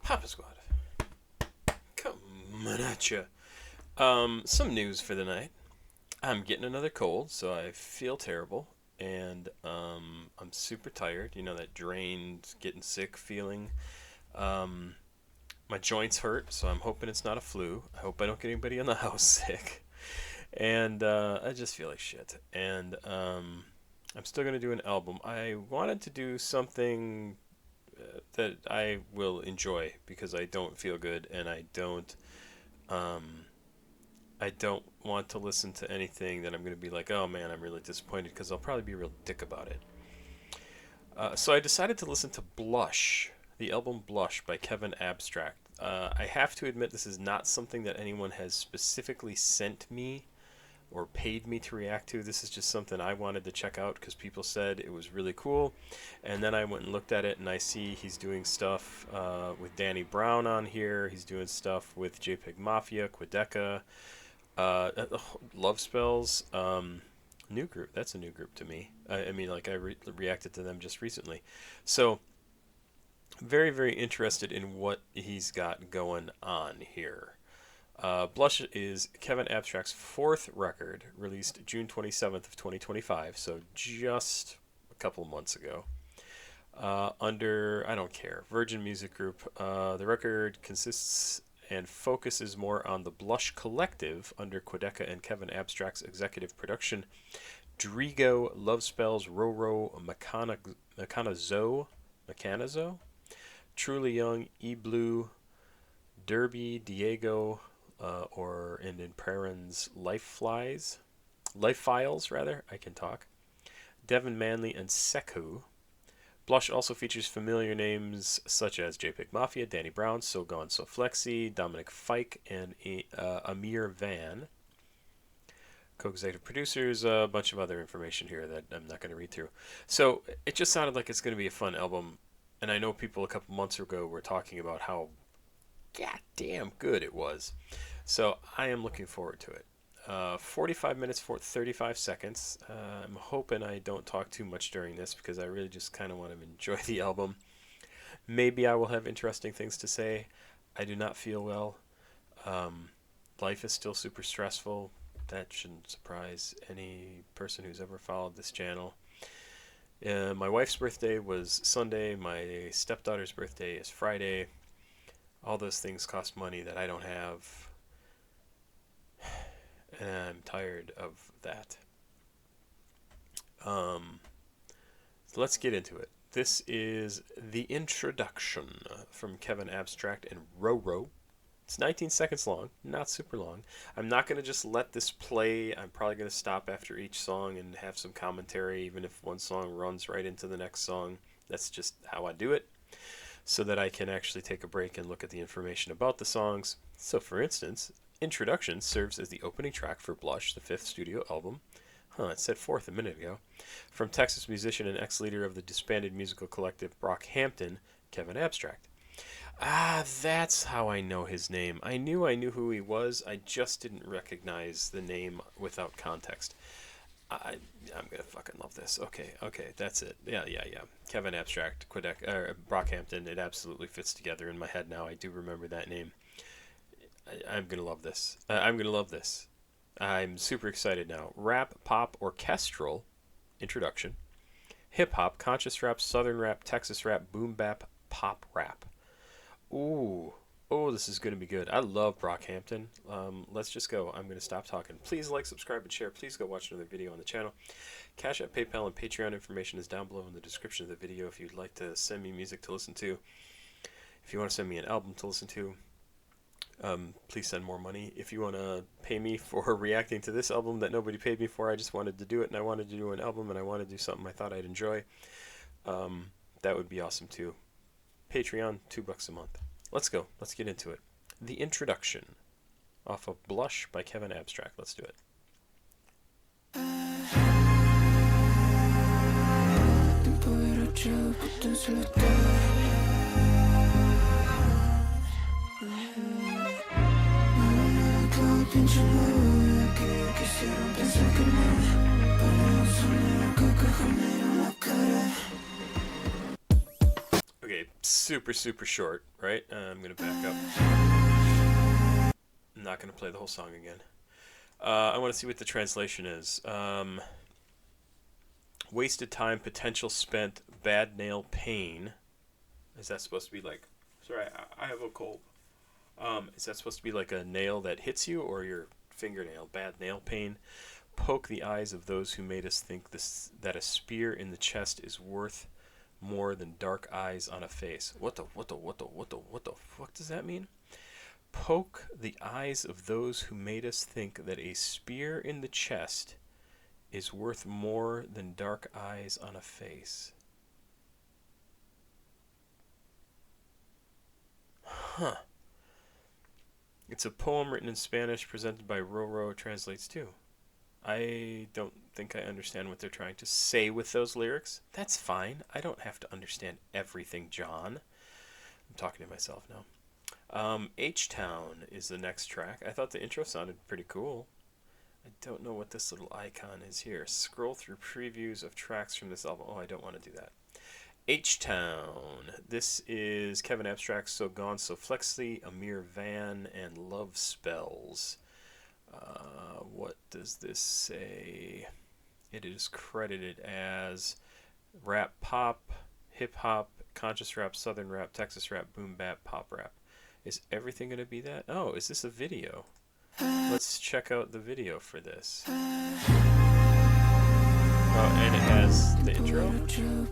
Papa Squad, coming at ya. Some news for the night. I'm getting another cold, so I feel terrible, and I'm super tired. You know that drained, getting sick feeling. Um, my joints hurt, so I'm hoping it's not a flu. I hope I don't get anybody in the house sick. And I just feel like shit. And I'm still gonna do an album. I wanted to do something that I will enjoy because I don't feel good and um, I don't want to listen to anything that I'm going to be like, oh man, I'm really disappointed because I'll probably be a real dick about it. So I decided to listen to Blush, the album Blush by Kevin Abstract. I have to admit, this is not something that anyone has specifically sent me or paid me to react to. This is just something I wanted to check out because people said it was really cool. And then I went and looked at it, and I see he's doing stuff with Danny Brown on here. He's doing stuff with JPEG Mafia, Quedeca, Love Spells. New group. That's a new group to me. I mean, like, I reacted to them just recently. So, very, very interested in what he's got going on here. Blush is Kevin Abstract's fourth record, released June 27th of 2025, so just a couple months ago. Under, I don't care, Virgin Music Group. The record consists and focuses more on the Blush Collective under Quedeca and Kevin Abstract's executive production. Drigo, Love Spells, Roro, Mechanazo, Truly Young, E Blue, Derby, Diego, or in Perrin's Life Files rather. I can talk. Devin Manley and Seku. Blush also features familiar names such as JPEG Mafia, Danny Brown, So Gone So Flexi, Dominic Fike, and Amir Van. Co-executive producers, a bunch of other information here that I'm not going to read through. So it just sounded like it's going to be a fun album, and I know people a couple months ago were talking about how goddamn good it was. So I am looking forward to it. 45 minutes for 35 seconds. I'm hoping I don't talk too much during this because I really just kind of want to enjoy the album. Maybe I will have interesting things to say. I do not feel well. Life is still super stressful. That shouldn't surprise any person who's ever followed this channel. My wife's birthday was Sunday. My stepdaughter's birthday is Friday. All those things cost money that I don't have. And I'm tired of that. So let's get into it. This is the introduction from Kevin Abstract and Roro. It's 19 seconds long, not super long. I'm not going to just let this play. I'm probably going to stop after each song and have some commentary, even if one song runs right into the next song. That's just how I do it, so that I can actually take a break and look at the information about the songs. So for instance, Introduction serves as the opening track for Blush, the fifth studio album. It said fourth a minute ago. From Texas musician and ex-leader of the disbanded musical collective Brockhampton, Kevin Abstract. That's how I know his name. I knew who he was. I just didn't recognize the name without context. I'm gonna fucking love this. Okay, that's it. Yeah. Kevin Abstract, Brockhampton. It absolutely fits together in my head now. I do remember that name. I'm gonna love this. I'm super excited now. Rap, pop, orchestral introduction. Hip hop, conscious rap, southern rap, Texas rap, boom bap, pop rap. Ooh. Oh, this is going to be good. I love Brockhampton. Let's just go. I'm going to stop talking. Please like, subscribe, and share. Please go watch another video on the channel. CashApp, PayPal, and Patreon information is down below in the description of the video if you'd like to send me music to listen to. If you want to send me an album to listen to, please send more money. If you want to pay me for reacting to this album that nobody paid me for, I just wanted to do it, and I wanted to do an album, and I wanted to do something I thought I'd enjoy, that would be awesome too. Patreon, $2 a month. Let's go. Let's get into it. The introduction off of Blush by Kevin Abstract. Let's do it. Okay, super, super short, right? I'm going to back up. I'm not going to play the whole song again. I want to see what the translation is. Wasted time, potential spent, bad nail, pain. Is that supposed to be like... Sorry, I have a cold. Is that supposed to be like a nail that hits you or your fingernail? Bad nail, pain. Poke the eyes of those who made us think that a spear in the chest is worth more than dark eyes on a face. What the fuck does that mean? Poke the eyes of those who made us think that a spear in the chest is worth more than dark eyes on a face. Huh. It's a poem written in Spanish presented by Roro. Translates too. I don't think I understand what they're trying to say with those lyrics. That's fine. I don't have to understand everything, John. I'm talking to myself now. H-Town is the next track. I thought the intro sounded pretty cool. I don't know what this little icon is here. Scroll through previews of tracks from this album. Oh, I don't want to do that. H-Town. This is Kevin Abstract's So Gone So Flexly, Amir Van, and Love Spells. What does this say? It is credited as rap pop, hip hop, conscious rap, southern rap, Texas rap, boom bap, pop rap. Is everything going to be that? Oh, is this a video? Let's check out the video for this. Oh, and it has the intro. Too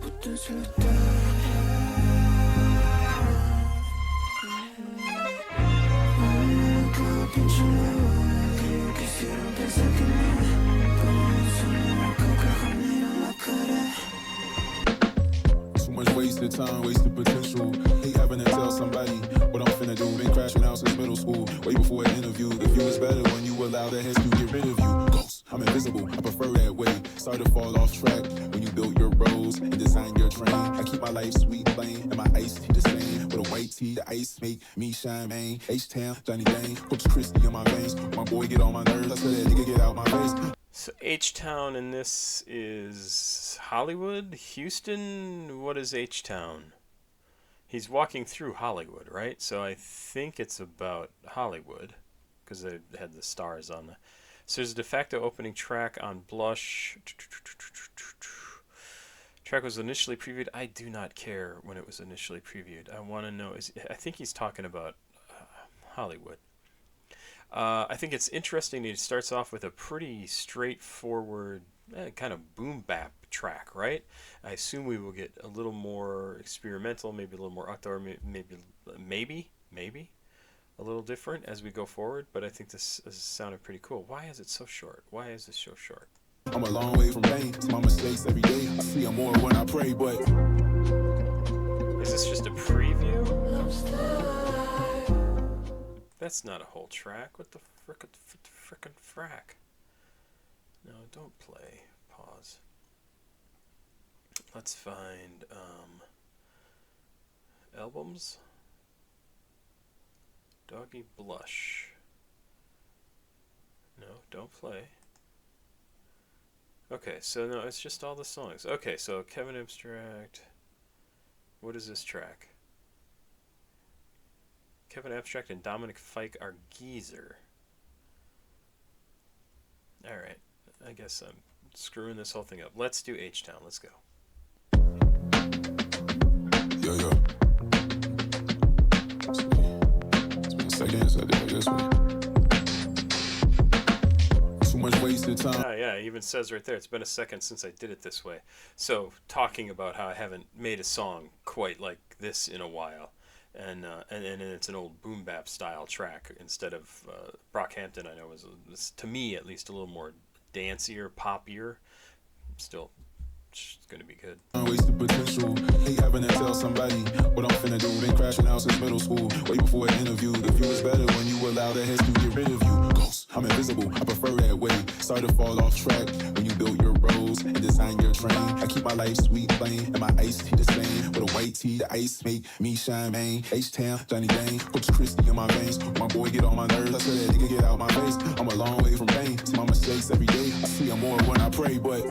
much wasted time, wasted potential. Hate having to tell somebody what I'm finna do. Been crashing out since middle school, way before an interview. The view is better when you allow the heads to get rid of you. Ghost, I'm invisible, I prefer that way. Start to fall off track when you built your roads and design your train. I keep my life sweet, plain, and my iced tea the same. With a white tee, the ice make me shine, man. H-Town, Johnny Dane, Hooks Christie in my veins. My boy get on my nerves, I said that nigga get out my face. So H-Town, and this is Hollywood? Houston? What is H-Town? He's walking through Hollywood, right? So I think it's about Hollywood, because they had the stars on the... So there's a de facto opening track on Blush. Track was initially previewed. I do not care when it was initially previewed. I want to know... I think he's talking about Hollywood. I think it's interesting that it starts off with a pretty straightforward kind of boom bap track, right? I assume we will get a little more experimental, maybe a little more outdoor, maybe a little different as we go forward, but I think this sounded pretty cool. Why is it so short? Why is this so short? I'm a long way from pain, to my mistakes every day. I see I'm more when I pray, but... Is this just a preview? That's not a whole track. What the frickin' frack? No, don't play. Pause. Let's find albums. Doggy Blush. No, don't play. Okay, so no, it's just all the songs. Okay, so Kevin Abstract. What is this track? Kevin Abstract and Dominic Fike are Geyser. Alright, I guess I'm screwing this whole thing up. Let's do H-Town. Let's go. Yo. It's been seconds, I did it this way. Too much wasted time. Yeah, it even says right there, it's been a second since I did it this way. So, talking about how I haven't made a song quite like this in a while. And it's an old boom bap style track instead of Brockhampton. I know was to me at least a little more dancier, poppier. Still, it's gonna be good. Wasted potential. Hate having to tell somebody what I'm finna do. Been crashing out since middle school, way before an interview. The view is better when you allow the heads to get rid of you. Ghost, I'm invisible, I prefer that way. Start to fall off track when you built your roads and design your train. I keep my life sweet, plain, and my iced tea the same. With a white tee, the ice make me shine, man. H-Town, Johnny Dane, Hooks Christie in my veins. My boy get on my nerves, I said that nigga get out my face. I'm a long way from pain, to my mistakes every day. I see I'm more when I pray, but...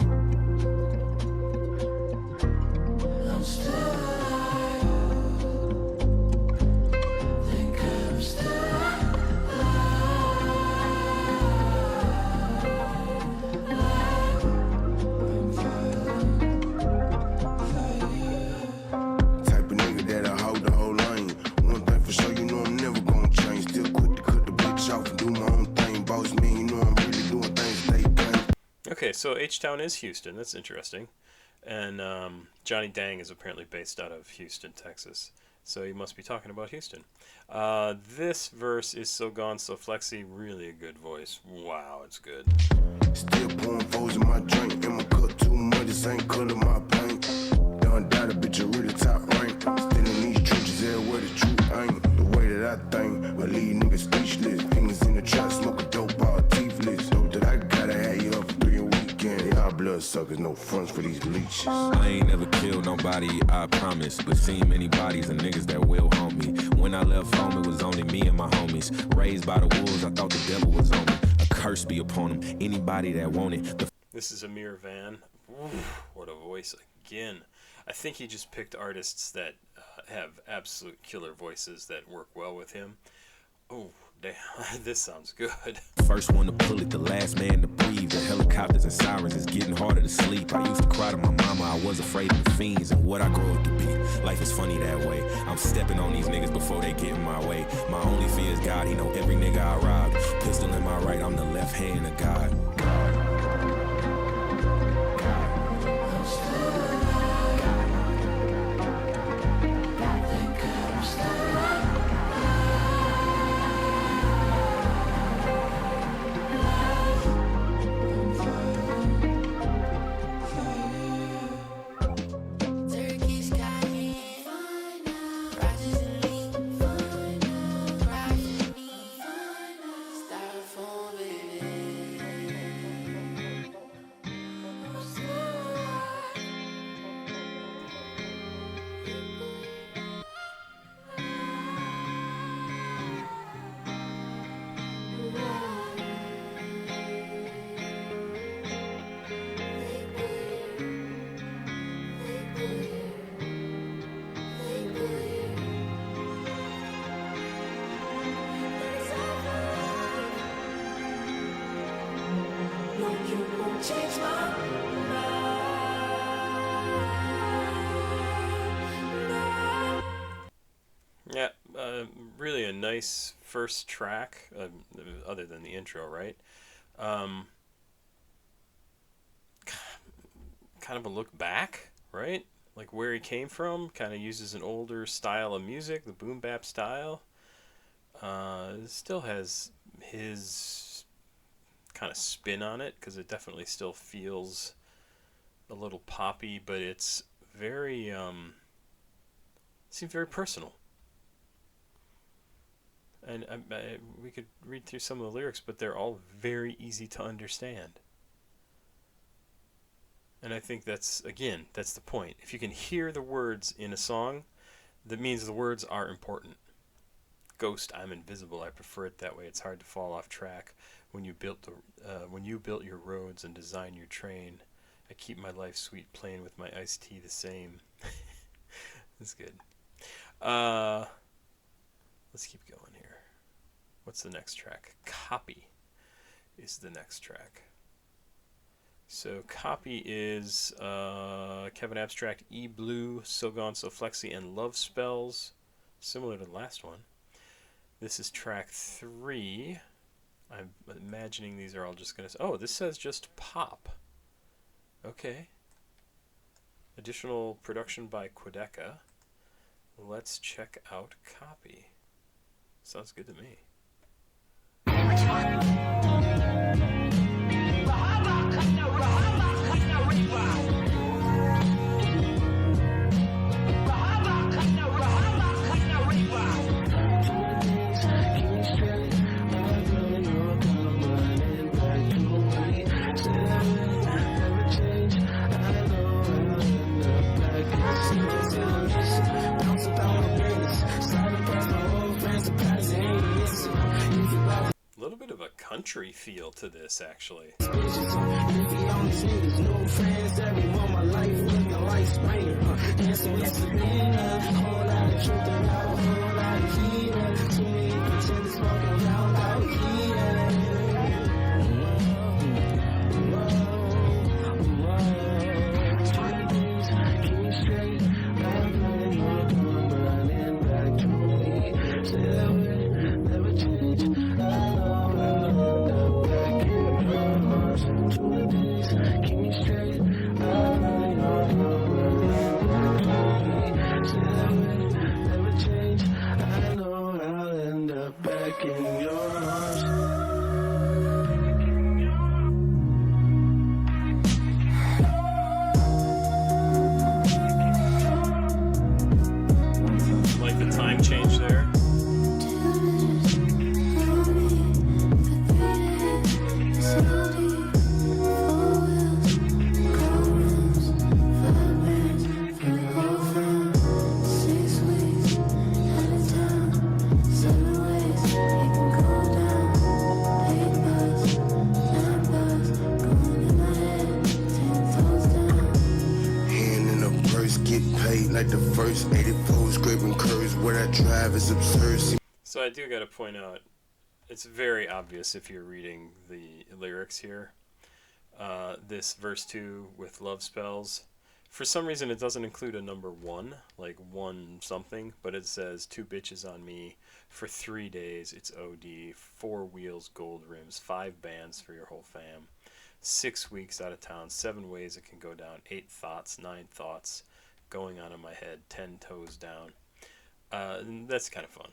Okay, so H-Town is Houston. That's interesting. And Johnny Dang is apparently based out of Houston, Texas. So he must be talking about Houston. This verse is So Gone, So Flexy. Really a good voice. Wow, it's good. Still pouring foes in my drink. In my cup too much, this ain't color my paint. Done died a bitch, a really top rank. Still in these trenches, everywhere the truth ain't. The way that I think, will leave niggas speechless. Fingers in the trap, smoke a dope, all teethless. Dope that I gotta have you up for 3 a weekend. Y'all blood suckers, no fronts for these leeches. I ain't never killed nobody, I promise. But seen many bodies and niggas that will haunt me. When I left home, it was only me and my homies. Raised by the wolves, I thought the devil was on me. A curse be upon him, anybody that wanted. This is Amir Van. Oof, what a voice again. I think he just picked artists that have absolute killer voices that work well with him. Oh, damn, this sounds good. First one to pull it, the last man to breathe. The helicopters and sirens is getting harder to sleep. I used to cry to my mama, I was afraid of the fiends and what I grew up to be. Life is funny that way. I'm stepping on these niggas before they get in my way. My only fear is God, he know every nigga I robbed. Pistol in my right, I'm the left hand of God. Yeah, really a nice first track, other than the intro, right? Kind of a look back, right? Like where he came from, kind of uses an older style of music, the boom bap style. It still has his kind of spin on it, because it definitely still feels a little poppy, but it's very, seems very personal. And we could read through some of the lyrics, but they're all very easy to understand. And I think that's the point. If you can hear the words in a song, that means the words are important. Ghost, I'm invisible. I prefer it that way. It's hard to fall off track. When you built your roads and designed your train, I keep my life sweet, playing with my iced tea the same. That's good. Let's keep going here. What's the next track? Copy is the next track. So Copy is Kevin Abstract, E Blue, So Gone, So Flexy, and Love Spells, similar to the last one. This is track 3. I'm imagining these are all just going to... Oh, this says just pop. Okay. Additional production by Quedeca. Let's check out Copy. Sounds good to me. A little bit of a country feel to this, actually. shaking in your arms. Like the time change there. Like the first 84 scraping curves, what I drive is absurd. So I do got to point out, it's very obvious if you're reading the lyrics here. This verse 2 with love spells, for some reason it doesn't include a number 1, like 1 something, but it says 2 bitches on me for 3 days, it's OD, 4 wheels, gold rims, 5 bands for your whole fam, 6 weeks out of town, 7 ways it can go down, 8 thoughts, 9 thoughts, going on in my head, 10 toes down. That's kind of fun.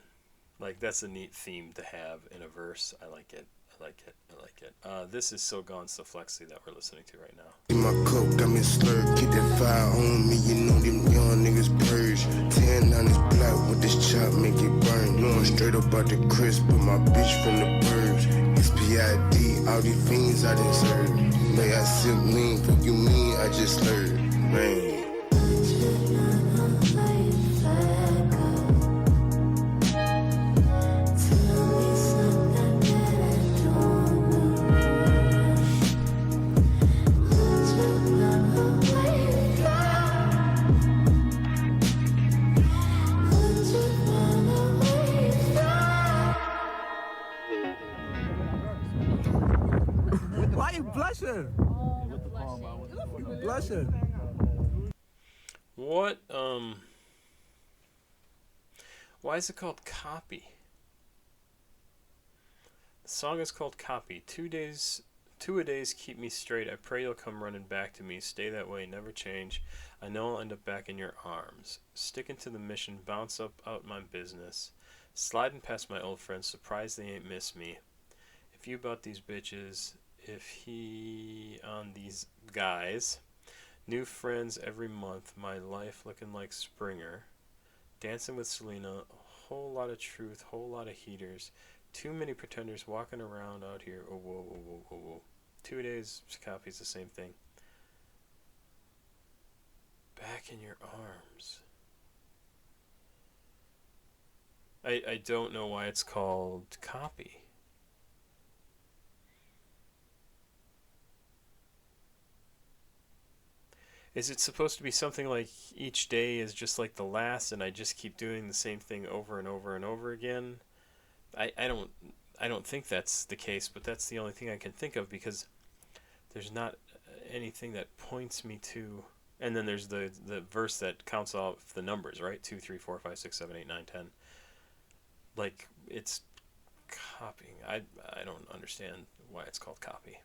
Like, that's a neat theme to have in a verse. I like it. I like it. I like it. This is So Gone, So Flexy that we're listening to right now. My coke got me slurred, keep that fire on me. You know them young niggas purge. 10 on this block with this chop, make it burn. Going straight up out the crisp, but my bitch from the burbs. It's PID, all these fiends I done served. May I sip lean, fuck you mean, I just slurred. Man. Why you blushing? You blushing. What, why is it called Copy? The song is called Copy. 2 a days keep me straight. I pray you'll come running back to me. Stay that way, never change. I know I'll end up back in your arms. Sticking to the mission, bounce up out my business. Sliding past my old friends, surprised they ain't miss me. If you about these bitches, if he on these guys. New friends every month, my life looking like Springer. Dancing with Selena, a whole lot of truth, whole lot of heaters. Too many pretenders walking around out here. Oh, whoa, whoa, whoa, whoa, whoa. 2 days, Copy's the same thing. Back in your arms. I don't know why it's called Copy. Is it supposed to be something like each day is just like the last and I just keep doing the same thing over and over and over again? I don't think that's the case, but that's the only thing I can think of because there's not anything that points me to. And then there's the verse that counts off the numbers, right? 2, 3, 4, 5, 6, 7, 8, 9, 10. Like, it's copying. I don't understand why it's called Copy.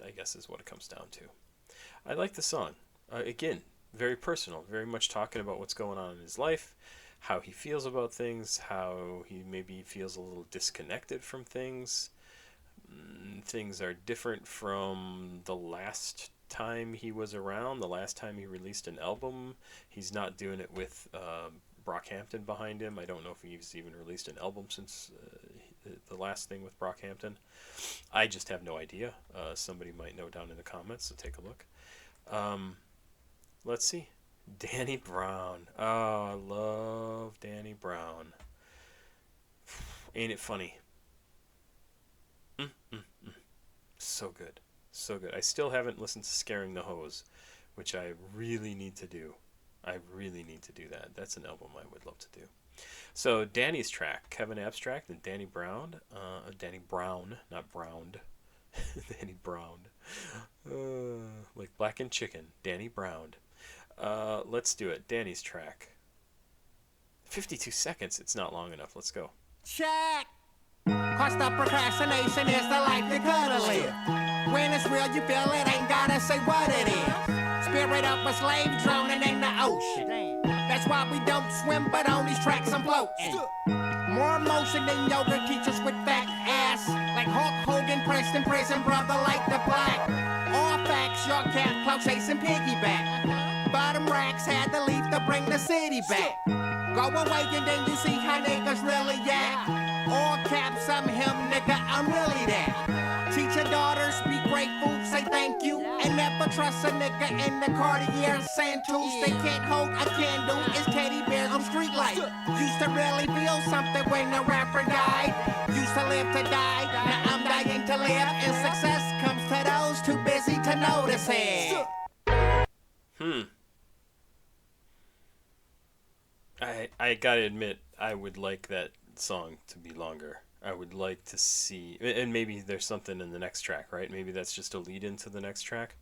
I guess is what it comes down to. I like the song. Again, very personal, very much talking about what's going on in his life, how he feels about things, how he maybe feels a little disconnected from things. Things are different from the last time he was around, the last time he released an album. He's not doing it with Brockhampton behind him. I don't know if he's even released an album since the last thing with Brockhampton. I just have no idea. Somebody might know down in the comments, so take a look. Let's see. Danny Brown. Oh, I love Danny Brown. Ain't it funny? So good. So good. I still haven't listened to Scaring the Hose, which I really need to do. I really need to do that. That's an album I would love to do. So Danny's track, Kevin Abstract and Danny Brown. Danny Brown, not Browned. Danny Brown. Like Black and Chicken. Danny Brown. Let's do it. Danny's track. 52 seconds. It's not long enough. Let's go. Check. Cause the procrastination is the life you gotta live. When it's real, you feel it, ain't gotta say what it is. Spirit of a slave drowning in the ocean. The That's why we don't swim, but on these tracks I'm floating. More motion than yoga teachers with fat ass. Like Hulk Hogan, Princeton prison brother like the black. All facts, your cat clout chasing piggyback. Bottom racks had to leave to bring the city back. Go away and then you see how niggas really act. All caps, I'm him, nigga, I'm really that. Teach your daughters, be grateful, say thank you. And never trust a nigga in the Cartier Santos. They can't hold a candle, it's teddy bears on street light. Used to really feel something when a rapper died. Used to live to die, now I'm dying to live. And success comes to those too busy to notice it. I gotta admit, I would like that song to be longer. I would like to see, and maybe there's something in the next track, right? Maybe that's just a lead into the next track.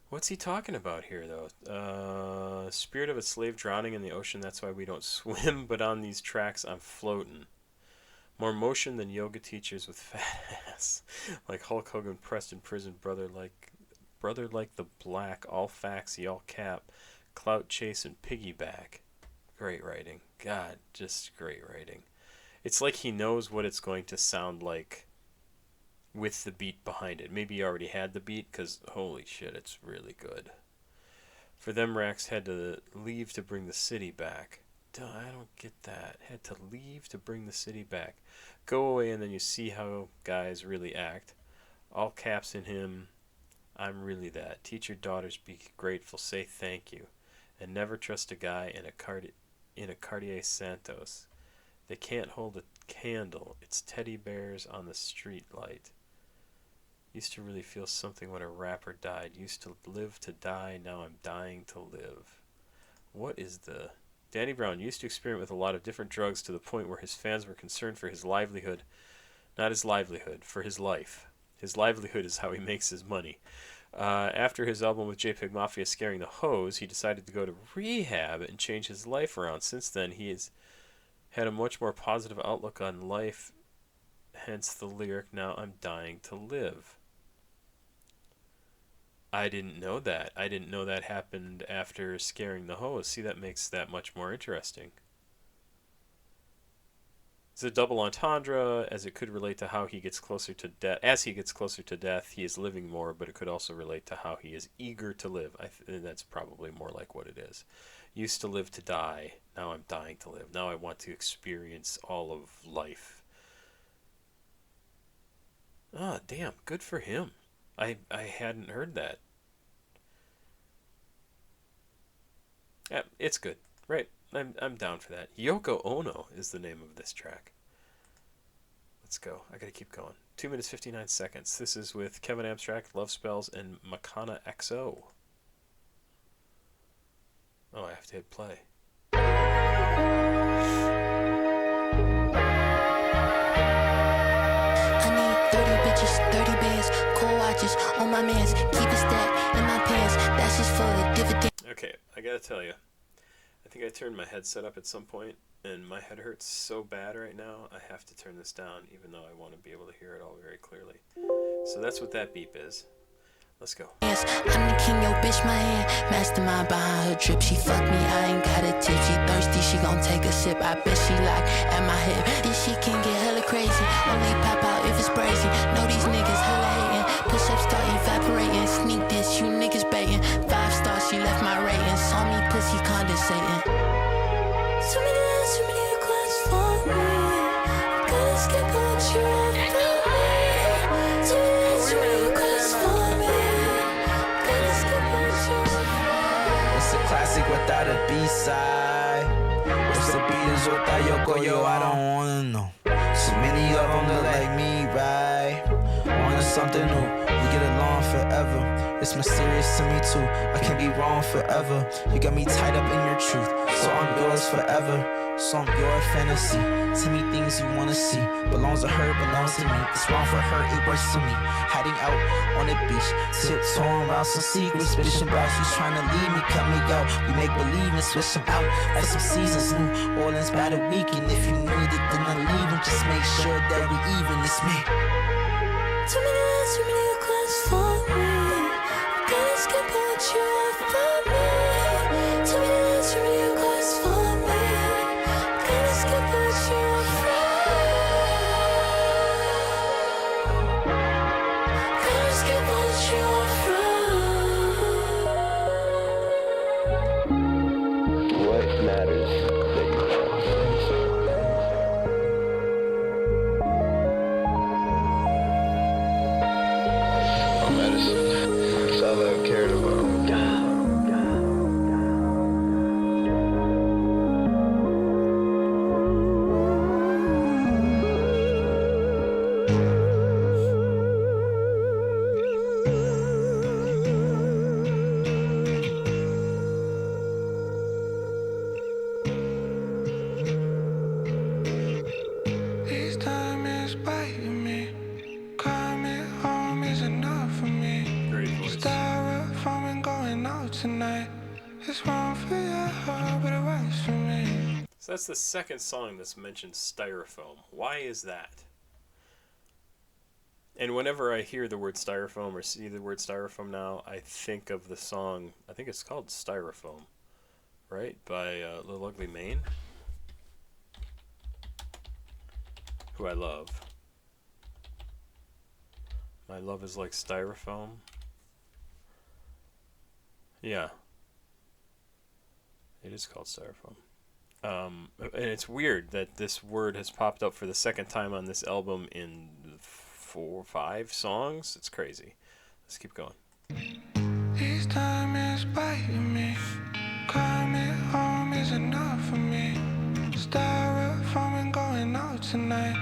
What's he talking about here, though? Spirit of a slave drowning in the ocean, that's why we don't swim, but on these tracks I'm floating. More motion than yoga teachers with fat ass. Like Hulk Hogan pressed in prison, brother like the black, all facts, y'all cap, clout chase and piggyback. Great writing. God, just great writing. It's like he knows what it's going to sound like with the beat behind it. Maybe he already had the beat, because holy shit, it's really good. For them racks had to leave to bring the city back. Duh, I don't get that. Had to leave to bring the city back. Go away and then you see how guys really act. All caps in him. I'm really that. Teach your daughters, be grateful, say thank you. And never trust a guy in a Cartier Santos. They can't hold a candle. It's teddy bears on the street light. Used to really feel something when a rapper died. Used to live to die. Now I'm dying to live. What is the... Danny Brown used to experiment with a lot of different drugs to the point where his fans were concerned for his livelihood. Not his livelihood, for his life. His livelihood is how he makes his money. After his album with JPEG Mafia, Scaring the Hoes, he decided to go to rehab and change his life around. Since then, he has had a much more positive outlook on life, hence the lyric, now I'm dying to live. I didn't know that. I didn't know that happened after Scaring the Hoes. See, that makes that much more interesting. It's a double entendre, as it could relate to how he gets closer to death. As he gets closer to death, he is living more, but it could also relate to how he is eager to live. That's probably more like what it is. Used to live to die. Now I'm dying to live. Now I want to experience all of life. Ah, damn. Good for him. I hadn't heard that. Yeah, it's good. Right. I'm down for that. Yoko Ono is the name of this track. Let's go. I gotta keep going. 2 minutes 59 seconds. This is with Kevin Abstract, Love Spells, and Makana XO. Oh, I have to hit play. I need 30 bitches, 30 bands, cool watches on my mans. Keep it stacked in my pants. That's just for the dividend. Okay, I gotta tell you. I think I turned my headset up at some point, and my head hurts so bad right now, I have to turn this down, even though I want to be able to hear it all very clearly. So that's what that beep is. Let's go. Yes, I'm the king, yo, bitch, my hand. Mastermind behind her drip. She fuck me, I ain't got a tip. She thirsty, she gon' take a sip. I bet she like at my hip. This shit can get hella crazy. Only pop out if it's brazy. Know these niggas hella hating. Push-ups start evaporating. Sneak this, you niggas baiting. 5 stars, she left my rating. Saw me pussy condensating. Too many requests for me. Gotta skip what you want from me. Too many requests for me. Gotta skip what you want from me. It's a classic without a B-side. What's the Beatles without Yoko? Yo, I don't wanna know. So many of them look like me, right? Wanting something new, we get along forever. It's mysterious to me too, I can't be wrong forever. You got me tied up in your truth, so I'm yours forever. So I'm your fantasy. Tell me things you wanna see. Belongs to her, belongs to me. It's wrong for her, it works to me. Hiding out on the beach, tiptoeing around some secrets. Bitching about she's trying to leave me, cut me out. We make believe and switch them out like some seasons. New Orleans by the weekend. If you need it, then I'm leaving. Just make sure that we even. It's me. Too many requests for me. Gotta skip what you want from me. So that's the second song that's mentioned styrofoam. Why is that? And whenever I hear the word styrofoam or see the word styrofoam now, I think of the song, I think it's called Styrofoam, right? By Little Ugly Mane, who I love. My love is like styrofoam. Yeah. It is called styrofoam. And it's weird that this word has popped up for the second time on this album in 4 or 5 songs. It's crazy. Let's keep going. This time is biting me. Coming home is enough for me. Styrofoam and going out tonight.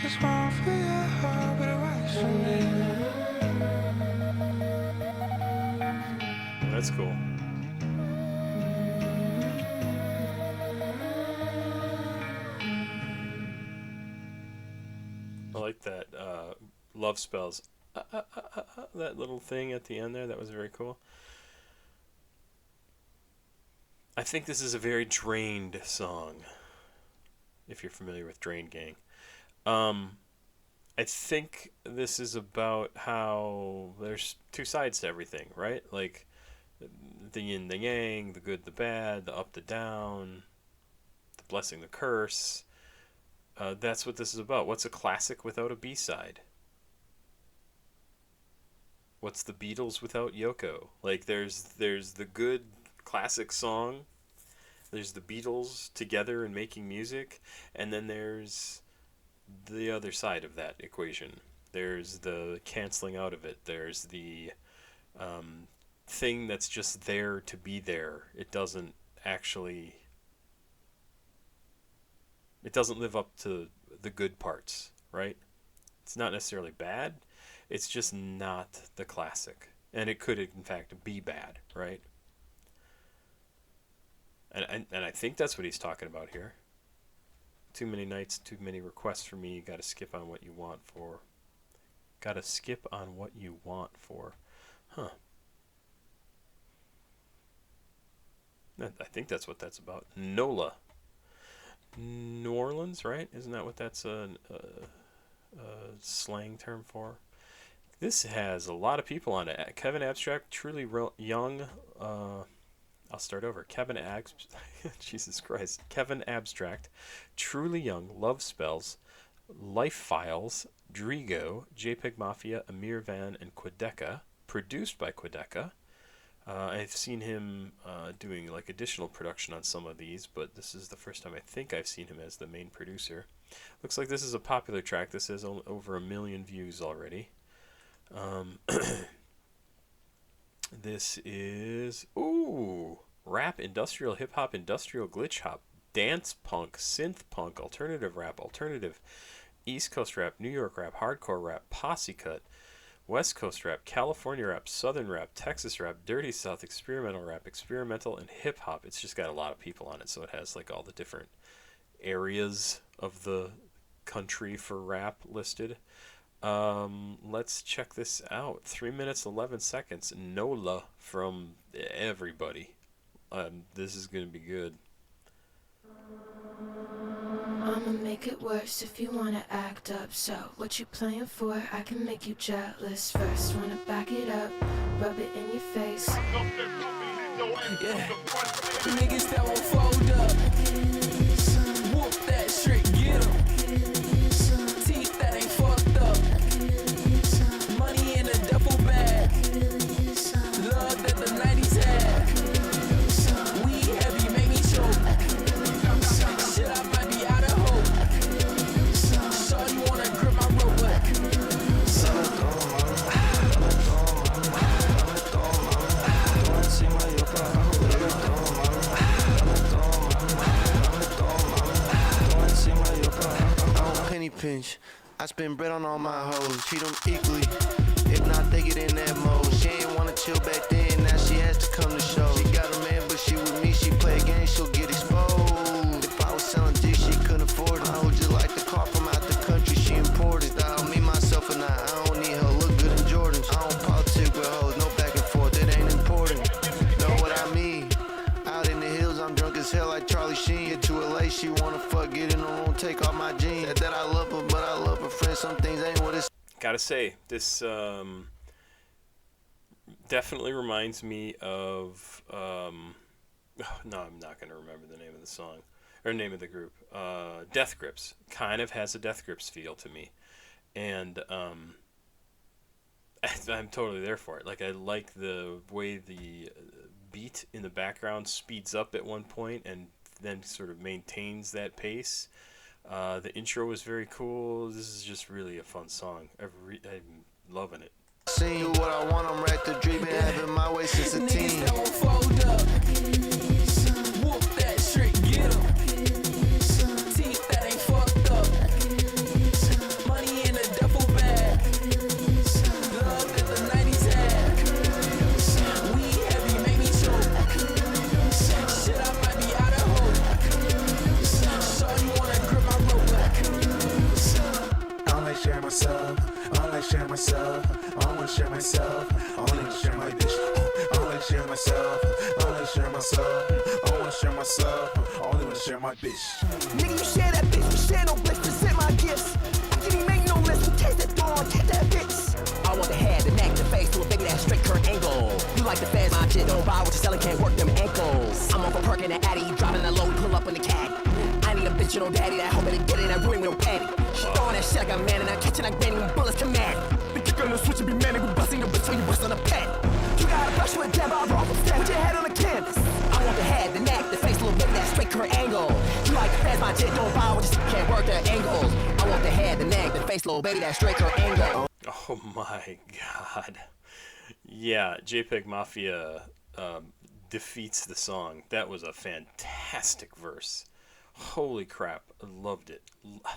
This one for your heart, but it works for me. That's cool. I like that love spells. That little thing at the end there, that was very cool. I think this is a very Drained song, if you're familiar with Drained Gang. I think this is about how there's 2 sides to everything, right? Like the yin, the yang, the good, the bad, the up, the down, the blessing, the curse. That's what this is about. What's a classic without a B-side? What's the Beatles without Yoko? Like there's the good classic song, there's the Beatles together and making music, and then there's the other side of that equation. There's the canceling out of it. There's the thing that's just there to be there. It doesn't live up to the good parts, right? It's not necessarily bad. It's just not the classic. And it could, in fact, be bad, right? And I think that's what he's talking about here. Too many nights, too many requests for me. Gotta skip on what you want for. Gotta skip on what you want for. Huh. I think that's what that's about. Nola. New Orleans, right? Isn't that what that's a slang term for? This has a lot of people on it. Kevin Abstract, Truly Young. I'll start over. Jesus Christ. Kevin Abstract, Truly Young, Love Spells, Life Files, Drigo, JPEG Mafia, Amir Van, and Quedeca. Produced by Quedeca. I've seen him doing like additional production on some of these, but this is the first time I think I've seen him as the main producer. Looks like this is a popular track. This has over 1 million views already. This is rap, industrial, hip hop, industrial, glitch hop, dance punk, synth punk, alternative rap, alternative, East Coast rap, New York rap, hardcore rap, posse cut, West Coast rap, California rap, Southern rap, Texas rap, Dirty South, experimental rap, experimental, and hip hop. It's just got a lot of people on it, so it has like all the different areas of the country for rap listed. Let's check this out. 3 minutes 11 seconds. Nola from everybody. This is gonna be good. I'ma make it worse if you wanna act up. So, what you playing for? I can make you jealous. First, wanna back it up, rub it in your face. Yeah, the niggas that won't fold up. Whoop that shit, get 'em. Teeth that ain't fucked up. Money in a duffel bag. Love that the 90s had. We heavy, make me choke. Shit, I might be out of hope. So you wanna grip my rope, but penny pinch. I spend bread on all my hoes, treat them equally. If not, they get in that mode. She ain't wanna chill back then, now she has to come to show. She got a man, but she with me, she play a game, she'll get exposed. If I was selling dick, she couldn't afford it. I would just like the car from out the country, she imported. Style me, myself, and I don't need her, look good in Jordans. I don't politic with hoes, no back and forth, it ain't important. Know what I mean? Out in the hills, I'm drunk as hell like Charlie Sheen. Get to LA, she she wanna fuck, get in the room, take off my jeans. Said that I love her, but I love her friends. Some things ain't what it's. Gotta say, this definitely reminds me of no, I'm not gonna remember the name of the song or name of the group. Death Grips kind of has a Death Grips feel to me, and I'm totally there for it. Like, I like the way the beat in the background speeds up at one point and then sort of maintains that pace. The intro was very cool. This is just really a fun song. I'm loving it. Seeing what I want, I'm right to dreaming, having my way since a teen. Niggas that won't fold up. Whoop that shit, get 'em. Teeth that ain't fucked up. Money in a duffel bag. Love that the 90s had. We heavy, make me choke. Shit, I might be out of hope. So you wanna grip my rope. I don't like sharing myself. I don't like sharing myself. I don't wanna share myself. I only wanna share my bitch. I don't like sharing myself. I don't like sharing myself. I don't wanna share myself. I only wanna share my bitch. Nigga, you share that bitch, you share no bliss, present my gifts. I didn't make no list, you taste that door, take that bitch. I want the head, the neck, the face, to a baby that straight current angle. You like the fast, my shit, don't buy what you're selling, can't work them ankles. I'm off a perk in the Addy, dropping the low, pull up in the caddy. I need a bitch, you know daddy, that hoe better get in that room with no patty. She throwing that shit like a man, and I'm catching like Benny when bullets command. Bitch, you gonna switch and be manic, we busting your bitch so you bust on a pet. You gotta brush with a jab, I roll, stand with your head on the canvas. I want the head, the neck, the face, little bit, that straight current angle. You like the fast, my shit, don't buy what you can't work their angles. I want the head, the neck, the face, little baby, that straight current angle. Oh my god. Yeah, JPEG Mafia defeats the song. That was a fantastic verse. Holy crap, I loved it.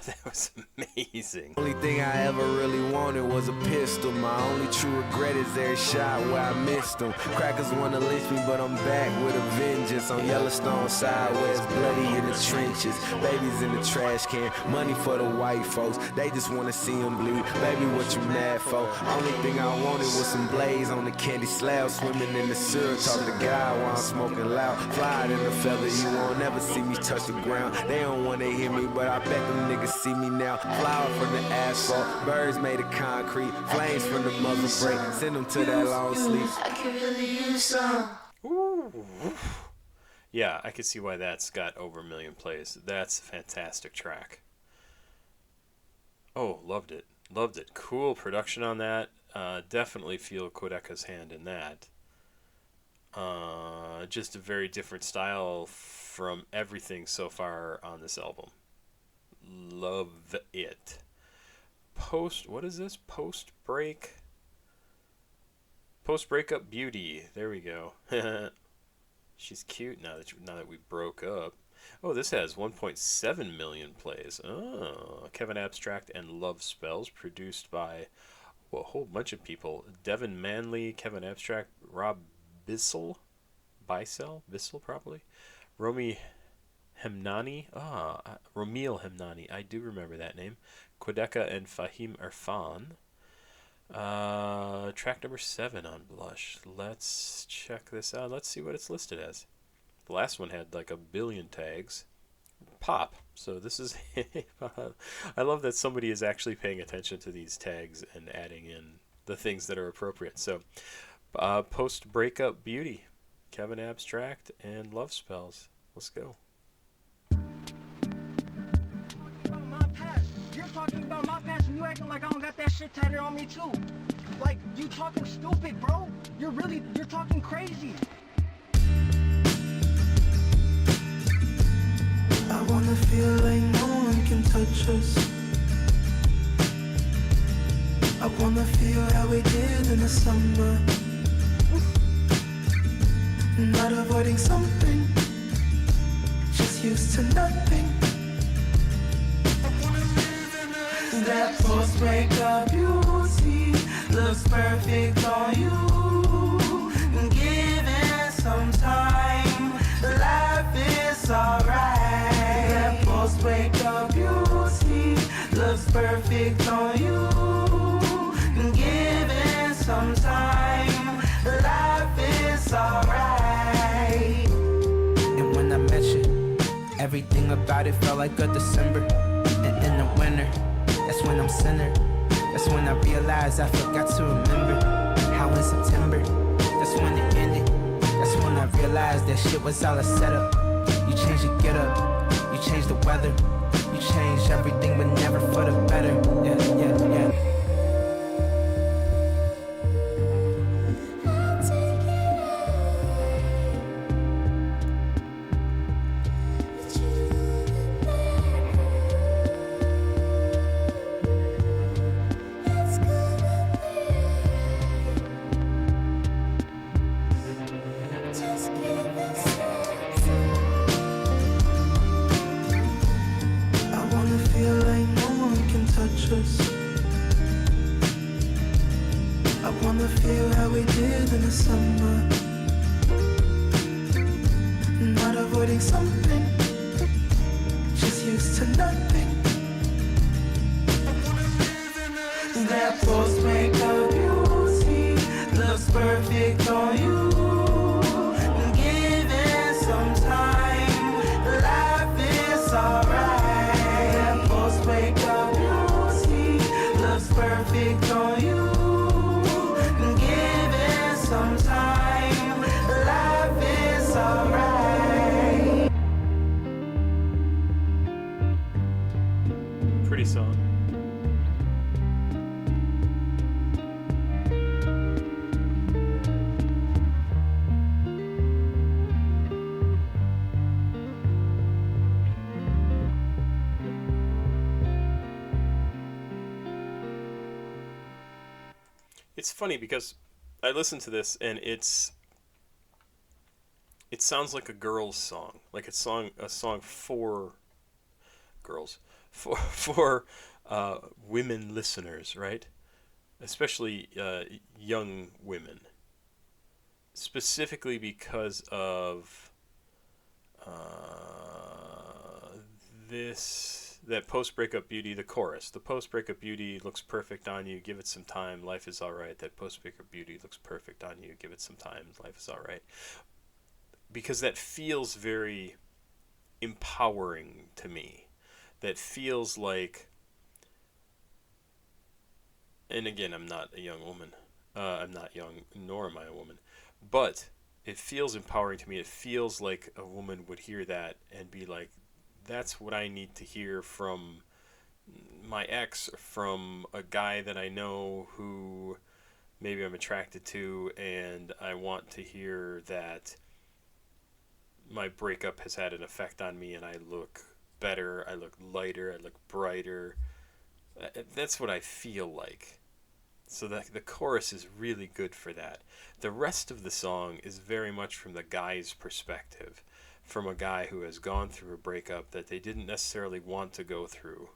That was amazing. Only thing I ever really wanted was a pistol. My only true regret is every shot where I missed them. Crackers wanna lynch me, but I'm back with a vengeance. On Yellowstone side where it's bloody in the trenches. Babies in the trash can, money for the white folks. They just wanna see them bleed. Baby, what you mad for? Only thing I wanted was some blaze on the candy slab. Swimming in the syrup, talk to God while I'm smoking loud. Fly in the feather, you won't never see me touch the ground. They don't wanna hear me, but I bet them niggas see me now. Flower from the asphalt, birds made of concrete, flames from the mother break. Send them to that long sleep. I could really use some. Ooh. Yeah, I can see why that's got over 1 million plays. That's a fantastic track. Oh, loved it. Loved it. Cool production on that. Definitely feel Kodeka's hand in that. Just a very different style from everything so far on this album. Love it. What is this? Post-breakup beauty. There we go. She's cute now that we broke up. Oh, this has 1.7 million plays. Oh, Kevin Abstract and Love Spells, produced by a whole bunch of people. Devin Manley, Kevin Abstract, Rob Bissell probably. Romeel Hemnani. Romeel Hemnani. I do remember that name. Kodeka and Fahim Irfan. Track number 7 on Blush. Let's check this out. Let's see what it's listed as. The last one had like 1 billion tags. Pop. So this is... I love that somebody is actually paying attention to these tags and adding in the things that are appropriate. So, post-breakup beauty. Kevin Abstract and Love Spells. Let's go. You're talking about my past and you acting like I don't got that shit tatted on me too. Like, you talking stupid, bro. You're talking crazy. I wanna feel like no one can touch us. I wanna feel how we did in the summer. Not avoiding something, just used to nothing. That post-breakup beauty looks perfect on you. Give it some time, life is alright. That post-breakup beauty looks perfect on you. Give it some time, life is alright. Everything about it felt like a December. And in the winter, that's when I'm centered. That's when I realized I forgot to remember how in September, that's when it ended. That's when I realized that shit was all a setup. You change your get up, you change the weather, you change everything but never for the better. Yeah, yeah, yeah. Pretty song. It's funny because I listen to this and it sounds like a girl's song, like a song for girls, for women listeners, right? Especially young women, specifically because of that post-breakup beauty, the chorus. The post-breakup beauty looks perfect on you, give it some time, life is alright. That post-breakup beauty looks perfect on you, give it some time, life is alright. Because that feels very empowering to me. That feels like, and again, I'm not a young woman. I'm not young, nor am I a woman. But it feels empowering to me. It feels like a woman would hear that and be like, that's what I need to hear from my ex, or from a guy that I know who maybe I'm attracted to, and I want to hear that my breakup has had an effect on me and I look better, I look lighter, I look brighter. That's what I feel like. So the chorus is really good for that. The rest of the song is very much from the guy's perspective, from a guy who has gone through a breakup that they didn't necessarily want to go through,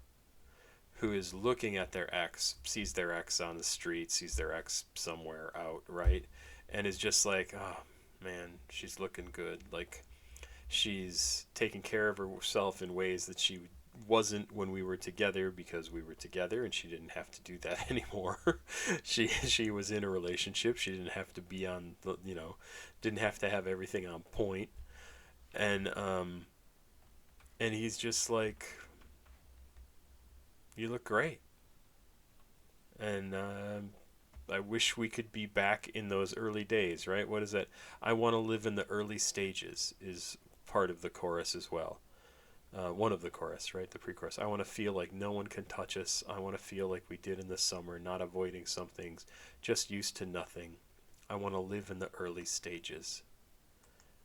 who is looking at their ex, sees their ex on the street, sees their ex somewhere out, right? And is just like, oh man, she's looking good. Like, she's taking care of herself in ways that she wasn't when we were together, because we were together and she didn't have to do that anymore. she was in a relationship. She didn't have to be on the, didn't have to have everything on point. And he's just like, you look great. And I wish we could be back in those early days, right? What is that? I want to live in the early stages is part of the chorus as well. One of the chorus, right? The pre-chorus. I want to feel like no one can touch us. I want to feel like we did in the summer, not avoiding some things, just used to nothing. I want to live in the early stages.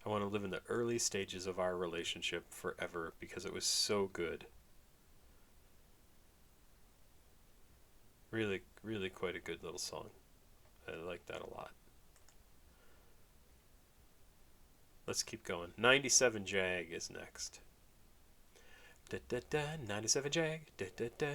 I want to live in the early stages of our relationship forever because it was so good. Really, really quite a good little song. I like that a lot. Let's keep going. 97 Jag is next. Da, da, da, 97 Jag. Da, da, da.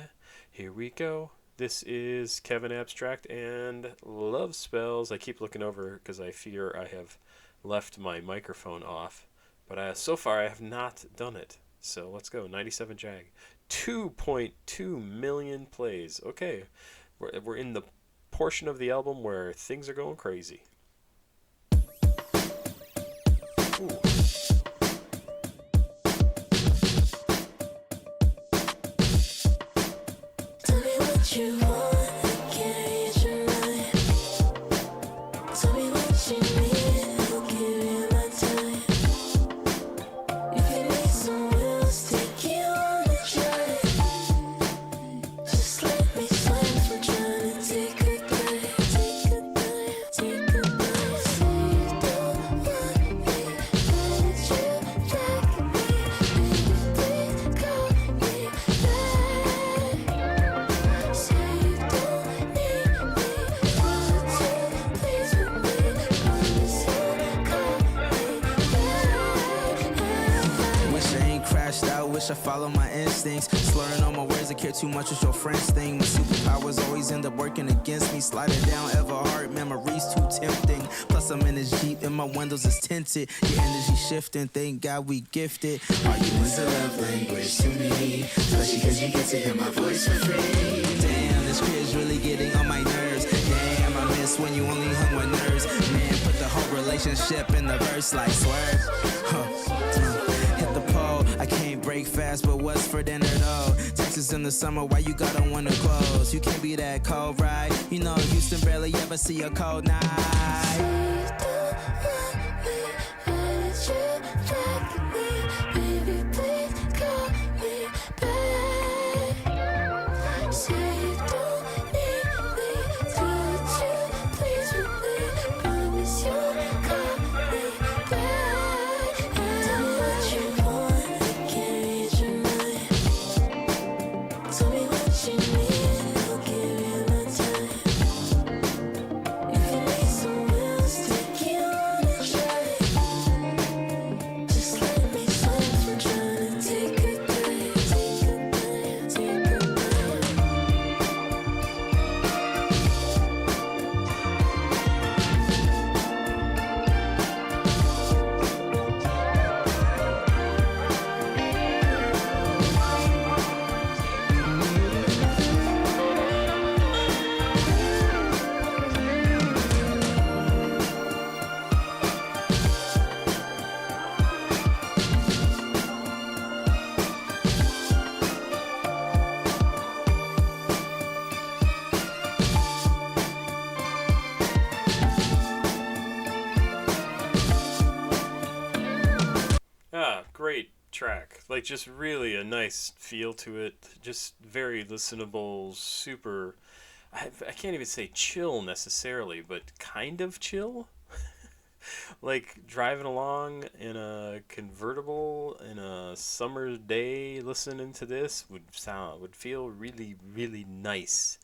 Here we go. This is Kevin Abstract and Love Spells. I keep looking over because I fear I have left my microphone off, but so far I have not done it. So let's go. 97 Jag. 2.2 million plays. Okay, we're in the portion of the album where things are going crazy. Ooh. you want, I can't read your mind. Tell me what you need, I'll give you my time. If you need someone else, take you on a drive. Just let me swim for trying to take a dive. Take a dive, take a dive. Say you don't want me, why did you drag me? Baby, please call me back. Say you don't need me, would you please with me? Promise you'll call me back. Wish I ain't crashed out, wish I followed my instincts. Slurring on my words, I care too much what your friends think. My superpowers always end up working against me. Sliding down ever hard, memories too tempting. Plus I'm in this Jeep and my windows is tinted. Your energy shifting, thank God we gifted. Arguments a love language to me, especially cause you get to hear my voice for free. Damn, this kid's really getting on my nerves. Damn, I miss when you only hung with nerves. Man, put the whole relationship in the verse like swerve. Hit the pole, I can't break fast, but what's for dinner though? Texas in the summer, why you got on winter clothes? You can't be that cold, right? You know Houston barely ever see a cold night. Say you don't want me, why did you drag me? Baby, please call me back. Say you don't need me, would you please with me? Promise you'll call me back. Tell me what you want, I can't read your mind. Tell me what you need, I'll give you my time. If you need someone else, take you on a drive. Just let me swim for trying to take a dive. Take a dive, take a dive. Great track. Like, just really a nice feel to it. Just very listenable, super. I can't even say chill necessarily, but kind of chill. Like driving along in a convertible in a summer day, listening to this would feel really, really nice.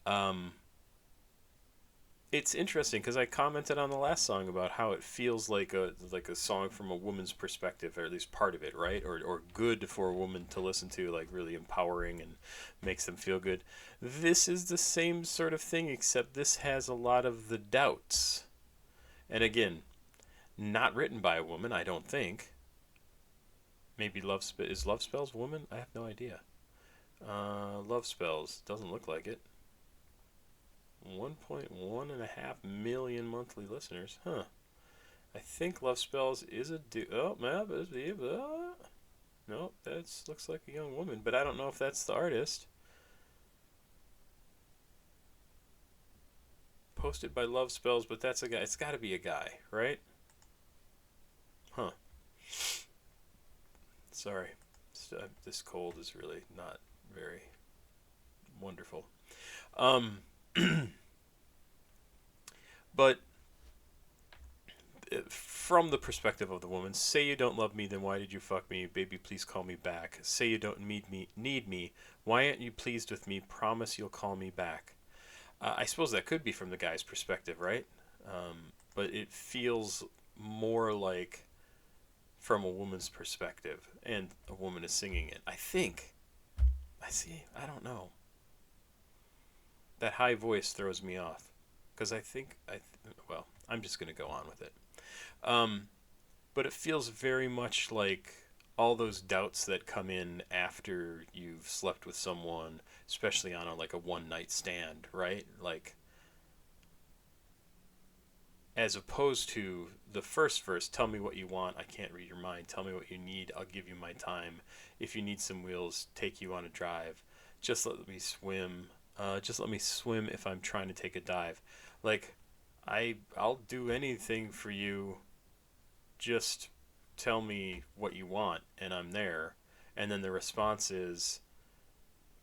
Um, It's interesting because I commented on the last song about how it feels like a song from a woman's perspective, or at least part of it, right? Or good for a woman to listen to, like really empowering and makes them feel good. This is the same sort of thing, except this has a lot of the doubts. And again, not written by a woman, I don't think. Maybe is Love Spells a woman? I have no idea. Love Spells doesn't look like it. 1.1.5 million monthly listeners. Huh. I think Love Spells is a dude. Oh, man. No, that looks like a young woman, but I don't know if that's the artist. Posted by Love Spells, but that's a guy. It's got to be a guy, right? Huh. Sorry. This cold is really not very wonderful. But from the perspective of the woman, say you don't love me, then why did you fuck me? Baby, please call me back. Say you don't need me. Why aren't you pleased with me? Promise you'll call me back. I suppose that could be from the guy's perspective, right? But it feels more like from a woman's perspective, and a woman is singing it. I think. I don't know. That high voice throws me off, because well, I'm just going to go on with it. But it feels very much like all those doubts that come in after you've slept with someone, especially on a one night stand, right? Like, as opposed to the first verse, tell me what you want, I can't read your mind. Tell me what you need, I'll give you my time. If you need some wheels, take you on a drive. Just let me swim Just let me swim if I'm trying to take a dive. Like, I'll do anything for you. Just tell me what you want, and I'm there. And then the response is,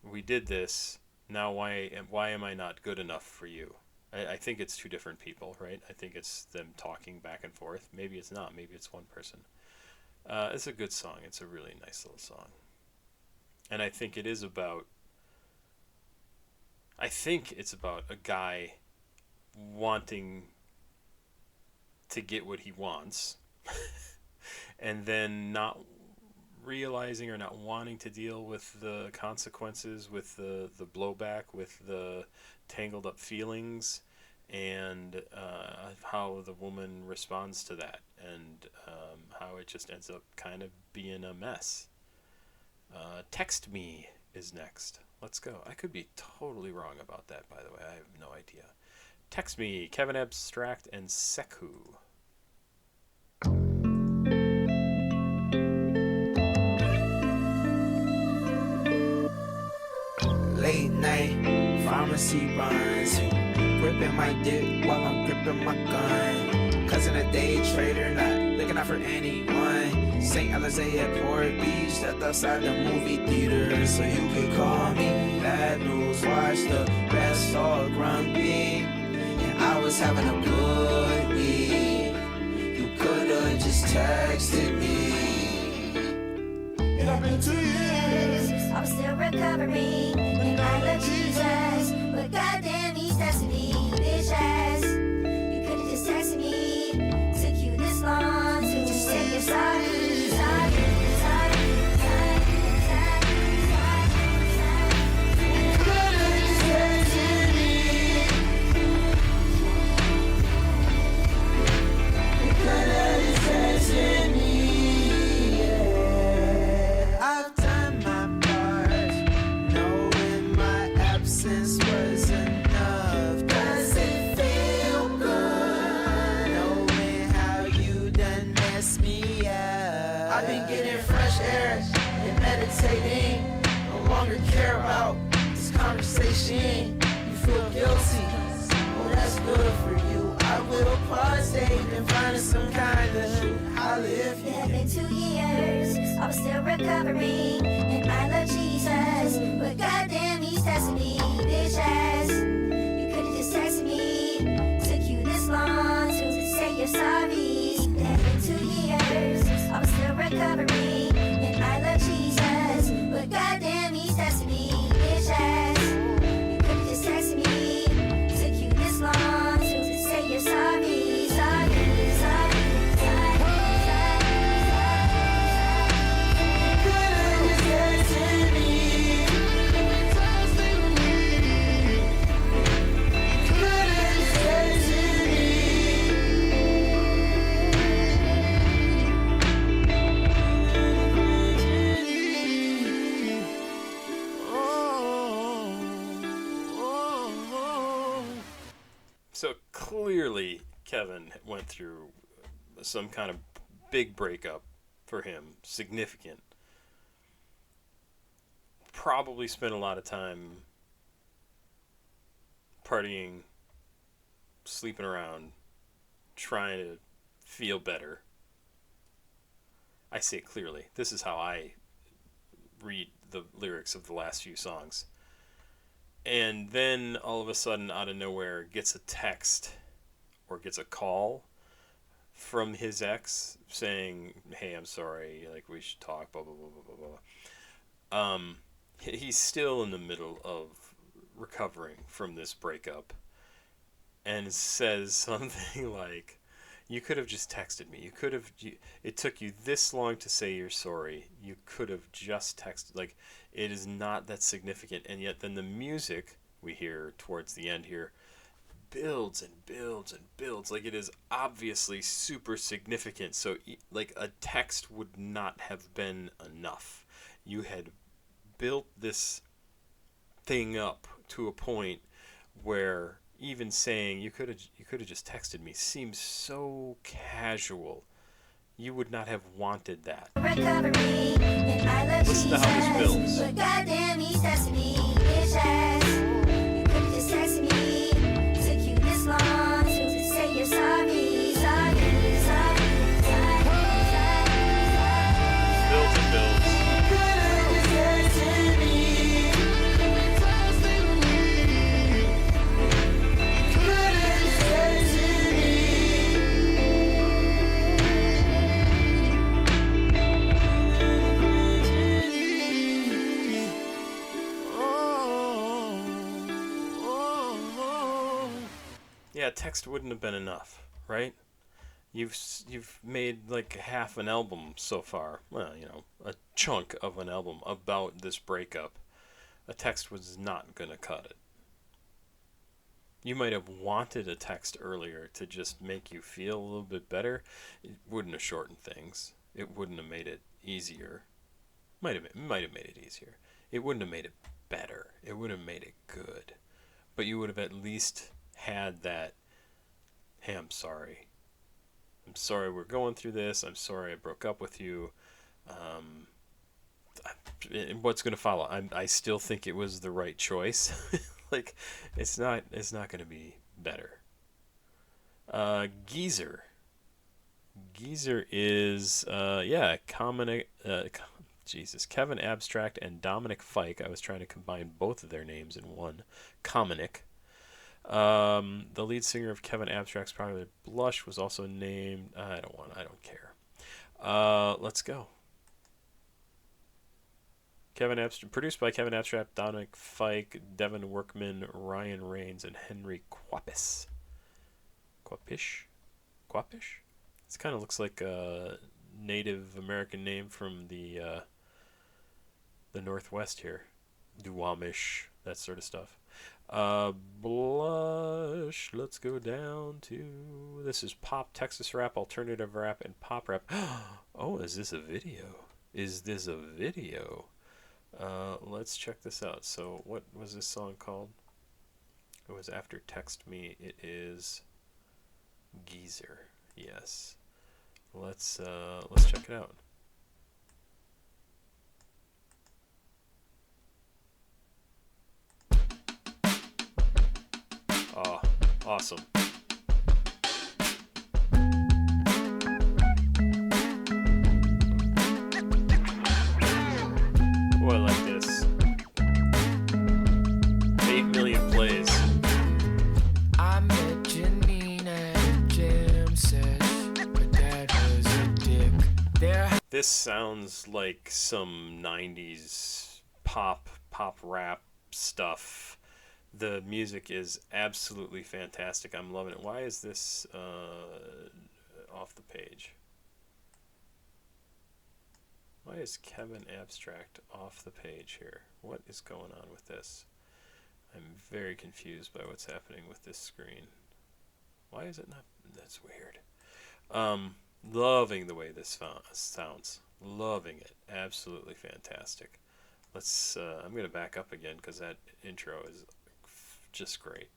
we did this. Now why am I not good enough for you? I think it's two different people, right? I think it's them talking back and forth. Maybe it's not. Maybe it's one person. It's a good song. It's a really nice little song. And I think it's about a guy wanting to get what he wants and then not realizing or not wanting to deal with the consequences, with the blowback, with the tangled up feelings, and how the woman responds to that, and how it just ends up kind of being a mess. Text Me is next. Let's go. I could be totally wrong about that, by the way. I have no idea. Text Me, Kevin Abstract and Seku. Late night pharmacy runs, gripping my dick while I'm gripping my gun. Cousin a day trader, not looking out for anyone. St. Alizé at Port Beach, stepped outside the movie theater, so you could call me bad news. Watch the rest all grumpy, and I was having a good week. You could've just texted me. It had been 2 years, I'm still recovering, and I love Jesus, but goddamn he's testing me, bitch ass. You could've just texted me, took you this long to just say you're sorry, sorry, sorry, sorry, sorry, sorry. You could've just texted me. You could've just texted me. I've done my part, knowing my absence was enough. Does it feel good, knowing how you done messed me up? I've been getting fresh air and meditating. No longer care about this conversation. You feel guilty, well that's good for you. I will partake in finding some kind of holla if It you had been 2 years, I'm still recovering, and I love Jesus, but goddamn he's testing me, bitch ass. You could've just texted me, took you this long to say you're sorry. It had been 2 years, I'm still recovering, and I love Jesus, but goddamn he's testing me, bitch ass. You could've just texted me, took you this long to say you're sorry, sorry, sorry, sorry, sorry. So clearly, Kevin went through some kind of big breakup for him, significant. Probably spent a lot of time partying, sleeping around, trying to feel better. I say it clearly. This is how I read the lyrics of the last few songs. And then all of a sudden, out of nowhere, gets a text or gets a call from his ex saying, "Hey, I'm sorry, like we should talk, blah blah blah blah blah blah." He's still in the middle of recovering from this breakup, and says something like, "You could have just texted me. You could have. It took you this long to say you're sorry. You could have just texted. Like, it is not that significant." And yet, then the music we hear towards the end here builds and builds and builds. Like, it is obviously super significant. So, like, a text would not have been enough. You had built this thing up to a point where even saying you could have just texted me seems so casual. You would not have wanted that. Listen to how this builds. But goddamn, he's testing me, bitch ass. Yeah, text wouldn't have been enough, right? You've made like half an album so far. Well, you know, a chunk of an album about this breakup. A text was not gonna cut it. You might have wanted a text earlier to just make you feel a little bit better. It wouldn't have shortened things. It wouldn't have made it easier. Might have made it easier. It wouldn't have made it better. It would have made it good. But you would have at least had that, hey, I'm sorry. I'm sorry we're going through this. I'm sorry I broke up with you. What's going to follow? I still think it was the right choice. Like, it's not going to be better. Geyser. Geyser is, Kevin Abstract and Dominic Fike. I was trying to combine both of their names in one. Cominic. The lead singer of Kevin Abstract's popular Blush was also named. I don't care. Let's go. Produced by Kevin Abstract, Dominic Fike, Devin Workman, Ryan Rains, and Henry Quapish. This kind of looks like a Native American name from the Northwest here. Duwamish, that sort of stuff. Blush. Let's go down to... This is pop, Texas rap, alternative rap, and pop rap. Oh, is this a video? Let's check this out. So, what was this song called? It was After Text Me. It is Geyser. Yes. Let's check it out. Oh, awesome. Oh, I like this. 8 million plays. I met Janine at a jam session, but that was a dick. This sounds like some 90s pop rap stuff. The music is absolutely fantastic. I'm loving it. Why is this off the page? Why is Kevin Abstract off the page here? What is going on with this? I'm very confused by what's happening with this screen. Why is it not? That's weird. Loving the way this sounds. Loving it. Absolutely fantastic. Let's. I'm gonna back up again because that intro is just great.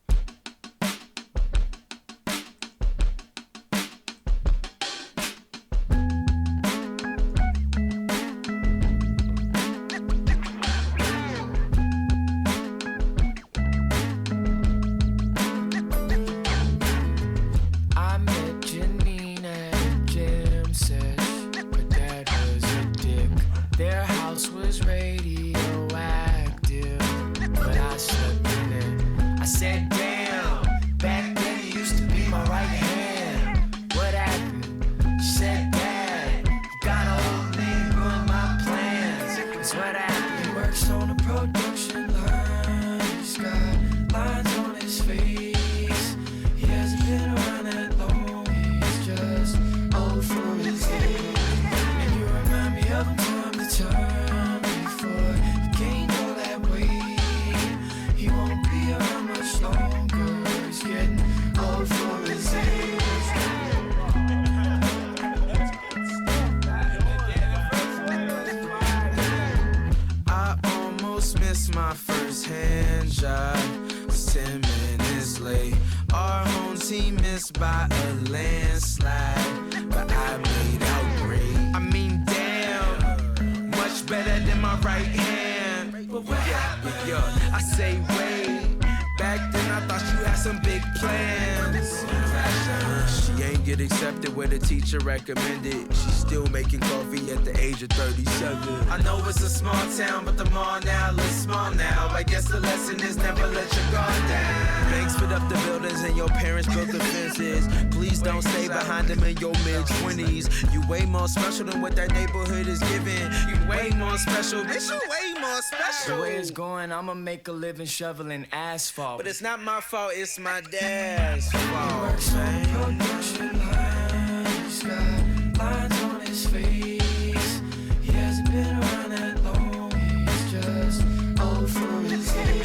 Recommended. She's still making coffee at the age of 37. I know it's a small town, but the mall now looks small now. I I guess the lesson is never let your guard down. Banks put up the buildings and your parents built the fences. Please don't stay behind them in your mid-20s. You way more special than what that neighborhood is giving. You way more special, bitch, you way more special. The way it's going, I'ma make a living shoveling asphalt. But it's not my fault, it's my dad's fault, man. Production lines, got lines on his face. He hasn't been around that long. He's just old for his age.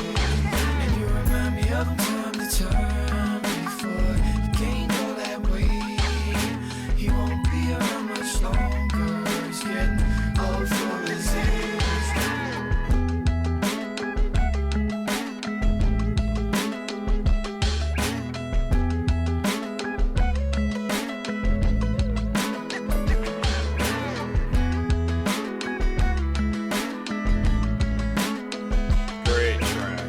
And you remind me of him time to time before he gained all that weight. He won't be around much longer. He's getting old for his age. Great track.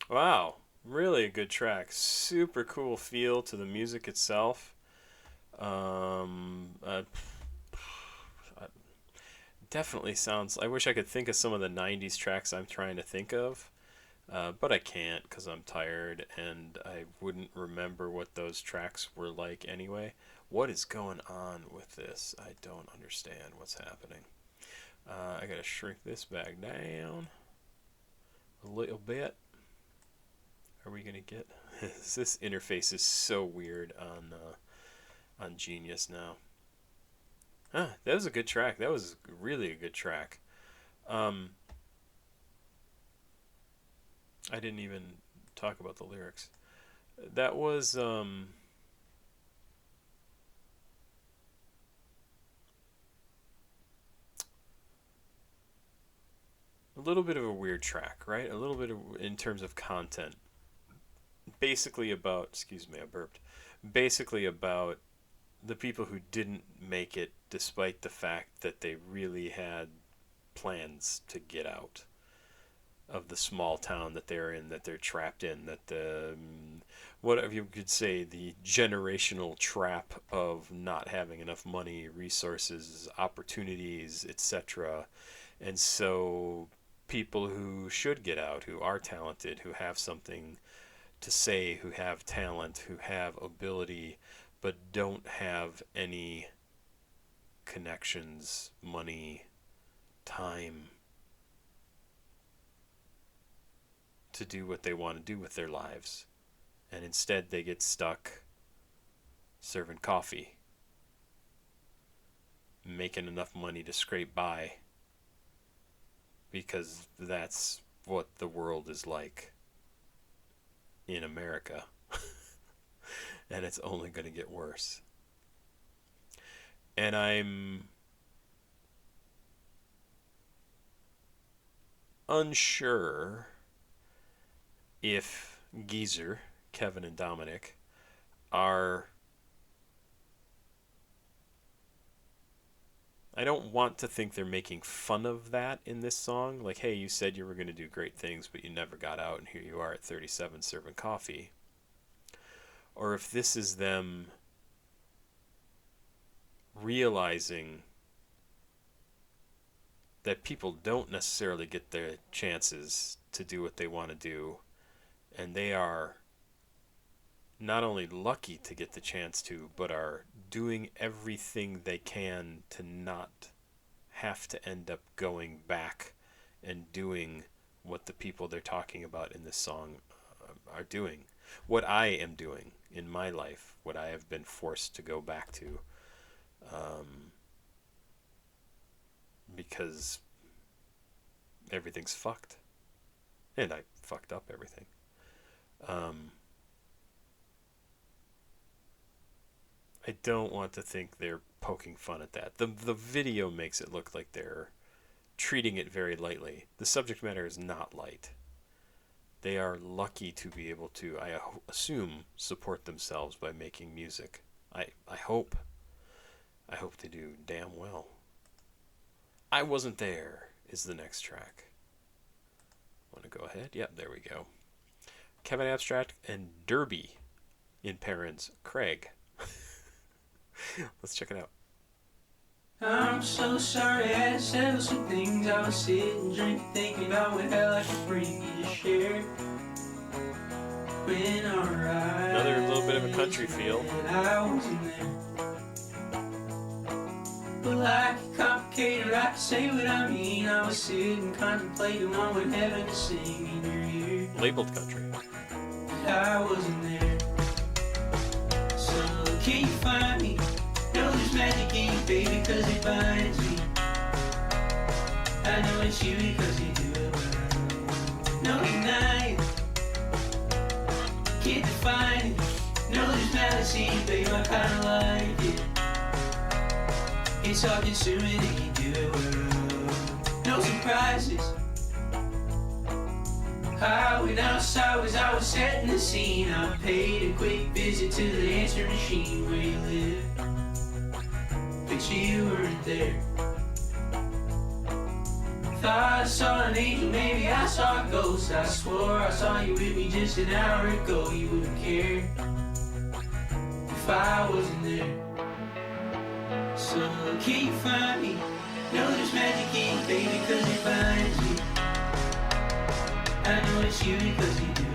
Wow, really a good track. Super cool feel to the music itself. Definitely sounds. I wish I could think of some of the '90s tracks I'm trying to think of, but I can't because I'm tired and I wouldn't remember what those tracks were like anyway. What is going on with this? I don't understand what's happening. I gotta shrink this back down a little bit. Are we gonna get this interface is so weird on Genius now. That was a good track. That was really a good track. I didn't even talk about the lyrics. That was a little bit of a weird track, right? A little bit of, in terms of content. Basically about, excuse me, I burped. Basically about the people who didn't make it despite the fact that they really had plans to get out of the small town that they're in, that they're trapped in, that the, whatever you could say, the generational trap of not having enough money, resources, opportunities, etc. And so people who should get out, who are talented, who have something to say, who have talent, who have ability, but don't have any connections, money, time to do what they want to do with their lives. And instead they get stuck serving coffee, making enough money to scrape by, because that's what the world is like in America. And it's only going to get worse. And I'm unsure if Geyser, Kevin and Dominic, are... I don't want to think they're making fun of that in this song. Like, hey, you said you were going to do great things, but you never got out, and here you are at 37 serving coffee. Or if this is them realizing that people don't necessarily get their chances to do what they want to do, and they are not only lucky to get the chance to, but are doing everything they can to not have to end up going back and doing what the people they're talking about in this song are doing. What I am doing in my life, what I have been forced to go back to, because everything's fucked. And I fucked up everything. I don't want to think they're poking fun at that. The video makes it look like they're treating it very lightly. The subject matter is not light. They are lucky to be able to, I assume, support themselves by making music. I hope. I hope they do damn well. I Wasn't There is the next track. Want to go ahead? Yep, there we go. Kevin Abstract and Derby in Perrin's Craig. Let's check it out. I'm so sorry I had to settle some things. I was sitting drinking, thinking about what hell I could bring you to share. When alright, Another little bit of a country feel. I wasn't there. But like a complicated, I can say what I mean. I was sitting contemplating on what heaven is singing in your ear. Labeled country. I wasn't there. So can you find me? No, there's magic in you, baby, cause it binds me. I know it's you because you do it well. No denying, can't define it. No, there's malice in you, baby, I kinda like it. It's all consuming and you do it well. No surprises. I went outside as I was setting the scene. I paid a quick visit to the answer machine where you live. But you weren't there. Thought I saw an angel, maybe I saw a ghost. I swore I saw you with me just an hour ago. You wouldn't care if I wasn't there. So can you find me? No, there's magic in you, baby, cause it binds me. I know it's you because you do it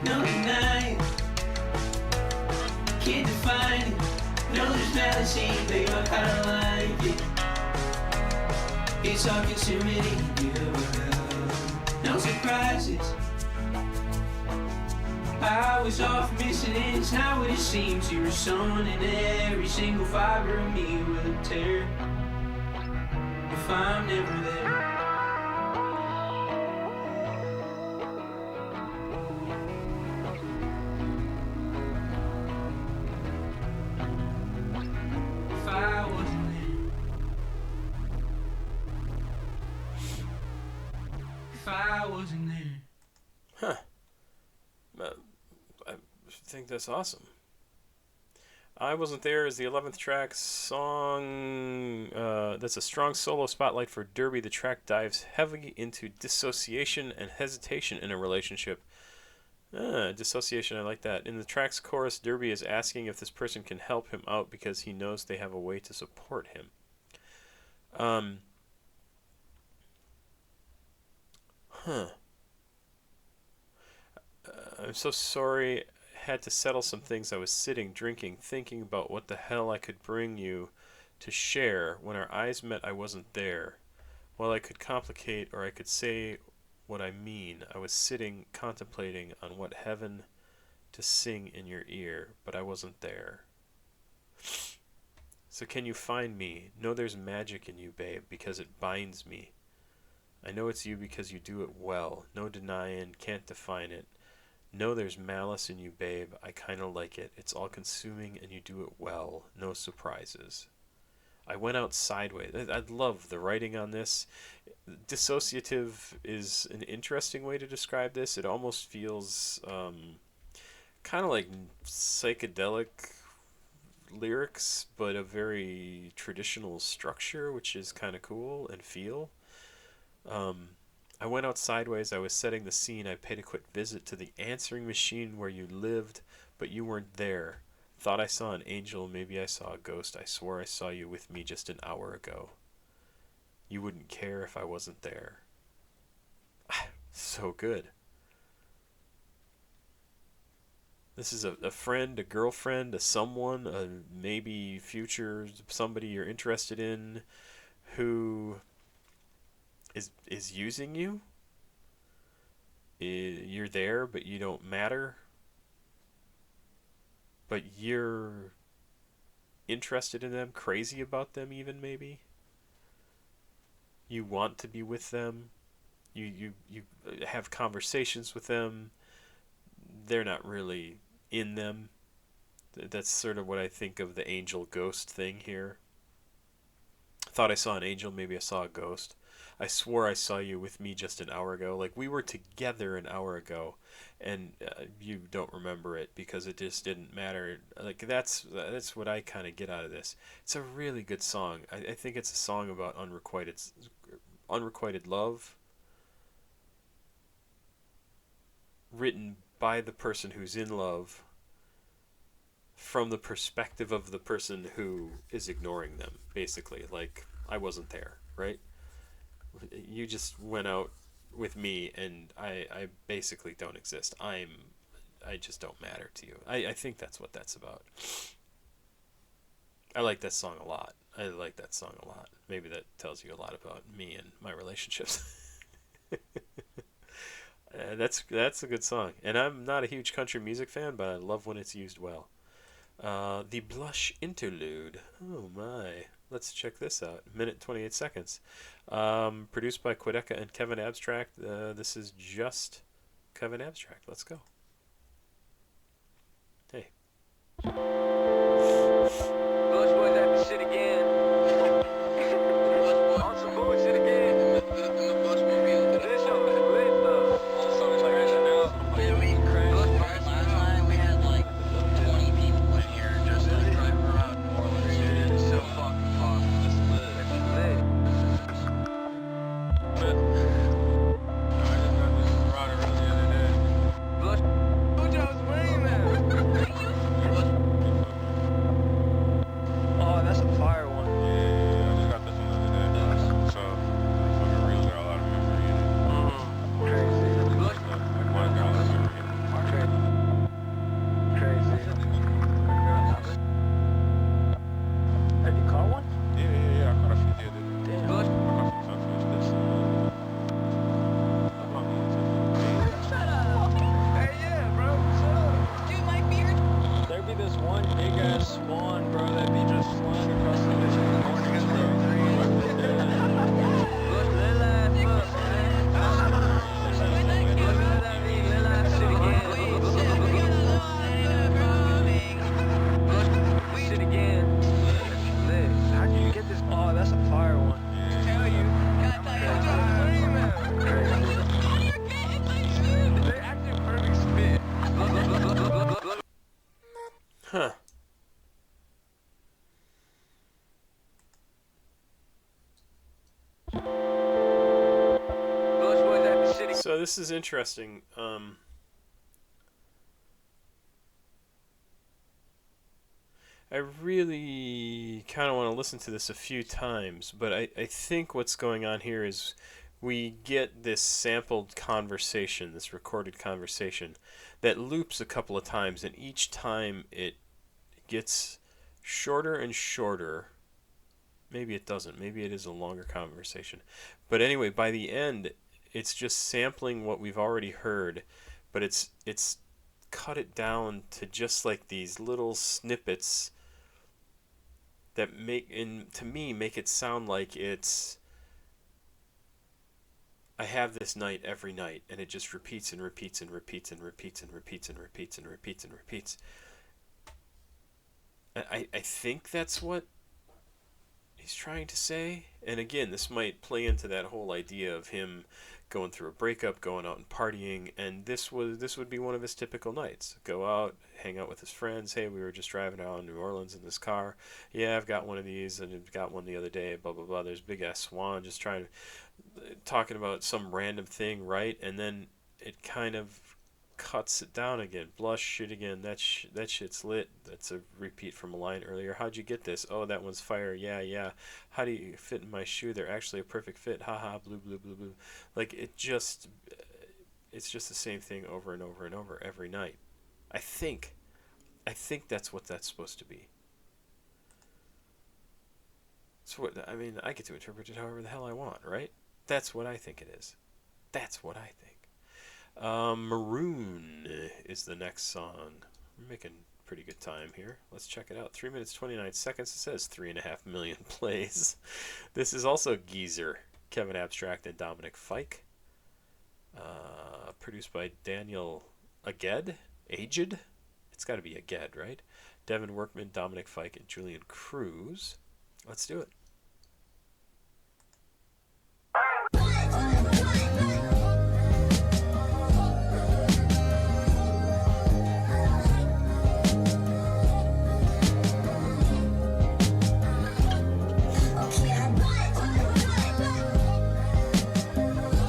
well. No denying, can't define it. No, there's malice in you, babe, I kinda like it. It's all consuming and you do it well. No surprises. I was off missing and it's not what it seems. You were sewn in every single fiber of me with a tear. If I'm never there. I wasn't there. Huh. I think that's awesome. I Wasn't There is the 11th track song. That's a strong solo spotlight for Derby. The track dives heavily into dissociation and hesitation in a relationship. Dissociation, I like that. In the track's chorus, Derby is asking if this person can help him out because he knows they have a way to support him. I'm so sorry. Had to settle some things. I was sitting, drinking, thinking about what the hell I could bring you to share. When our eyes met, I wasn't there. While I could complicate or I could say what I mean, I was sitting, contemplating on what heaven to sing in your ear, but I wasn't there. So can you find me? Know there's magic in you, babe, because it binds me. I know it's you because you do it well. No denying, can't define it. Know there's malice in you, babe. I kinda like it. It's all consuming and you do it well. No surprises. I went out sideways. I love the writing on this. Dissociative is an interesting way to describe this. It almost feels kind of like psychedelic lyrics, but a very traditional structure, which is kind of cool and feel. I went out sideways. I was setting the scene. I paid a quick visit to the answering machine where you lived, but you weren't there. Thought I saw an angel. Maybe I saw a ghost. I swore I saw you with me just an hour ago. You wouldn't care if I wasn't there. So good. This is a friend, a girlfriend, a someone, a maybe future somebody you're interested in who is using you. You're there, but you don't matter. But you're interested in them, crazy about them even, maybe. You want to be with them. You have conversations with them. They're not really in them. That's sort of what I think of the angel ghost thing here. Thought I saw an angel, maybe I saw a ghost. I swore I saw you with me just an hour ago. Like, we were together an hour ago, and you don't remember it because it just didn't matter. Like, that's what I kind of get out of this. It's a really good song. I think it's a song about unrequited love, written by the person who's in love from the perspective of the person who is ignoring them, basically. Like, I wasn't there, right? You just went out with me, and I basically don't exist. I just don't matter to you. I think that's what that's about. I like that song a lot. Maybe that tells you a lot about me and my relationships. That's a good song. And I'm not a huge country music fan, but I love when it's used well. The Blush Interlude. Oh my. Let's check this out. Minute 28 seconds. Produced by Quedeca and Kevin Abstract. This is just Kevin Abstract. Let's go. Hey. Blush boys at the shit again. On some bullshit again. This show is lit though. So it's like right now. Yeah, we crazy. Last night we had like 20 people in here just like driving around New Orleans. It's so fucking fun. It's lit. I just got this rider earlier the other day. Blush. Who just wearing that? Oh, that's a fire one. Yeah, I just got this one the other day. So, fucking real got a lot of memory in it. Crazy. Look. Like, one got a lot of memory in it. Crazy. Have you caught one? Yeah, I caught a few the other day. Damn. Look. I caught some sunfish. This, I caught me into shut up. Hey, yeah, bro. Shut up. Dude, my beard. There be this one big ass swan, bro, that be just flying across the ocean in the morning at like 3 How do you get this? Oh, that's a fire one. Tell you. They actually perfect spit. Huh. So this is interesting. I really kind of want to listen to this a few times, but I think what's going on here is we get this sampled conversation, this recorded conversation, that loops a couple of times, and each time it gets shorter and shorter. Maybe it doesn't. Maybe it is a longer conversation. But anyway, by the end, it's just sampling what we've already heard, but it's cut it down to just like these little snippets that to me make it sound like it's I have this night every night, and it just repeats and repeats and repeats and repeats and repeats and repeats and repeats and repeats. I think that's what he's trying to say. And again, this might play into that whole idea of him going through a breakup, going out and partying, and this would be one of his typical nights. Go out, hang out with his friends. Hey, we were just driving around New Orleans in this car. Yeah, I've got one of these, and I've got one the other day, blah, blah, blah. There's big ass swan just talking about some random thing, right? And then it kind of cuts it down again. Blush shit again. That shit's lit. That's a repeat from a line earlier. How'd you get this? Oh, that one's fire. Yeah. How do you fit in my shoe? They're actually a perfect fit. Haha. Blue, blue, blue, blue. Like it's just the same thing over and over and over every night. I think that's what that's supposed to be. So what I mean, I get to interpret it however the hell I want, right? That's what I think it is. That's what I think. Maroon is the next song. We're making pretty good time here. Let's check it out. 3 minutes 29 seconds. It says 3.5 million plays. This is also Geyser, Kevin Abstract, and Dominic Fike. Produced by Daniel Aged. It's got to be Aged, right? Devin Workman, Dominic Fike, and Julian Cruz. Let's do it.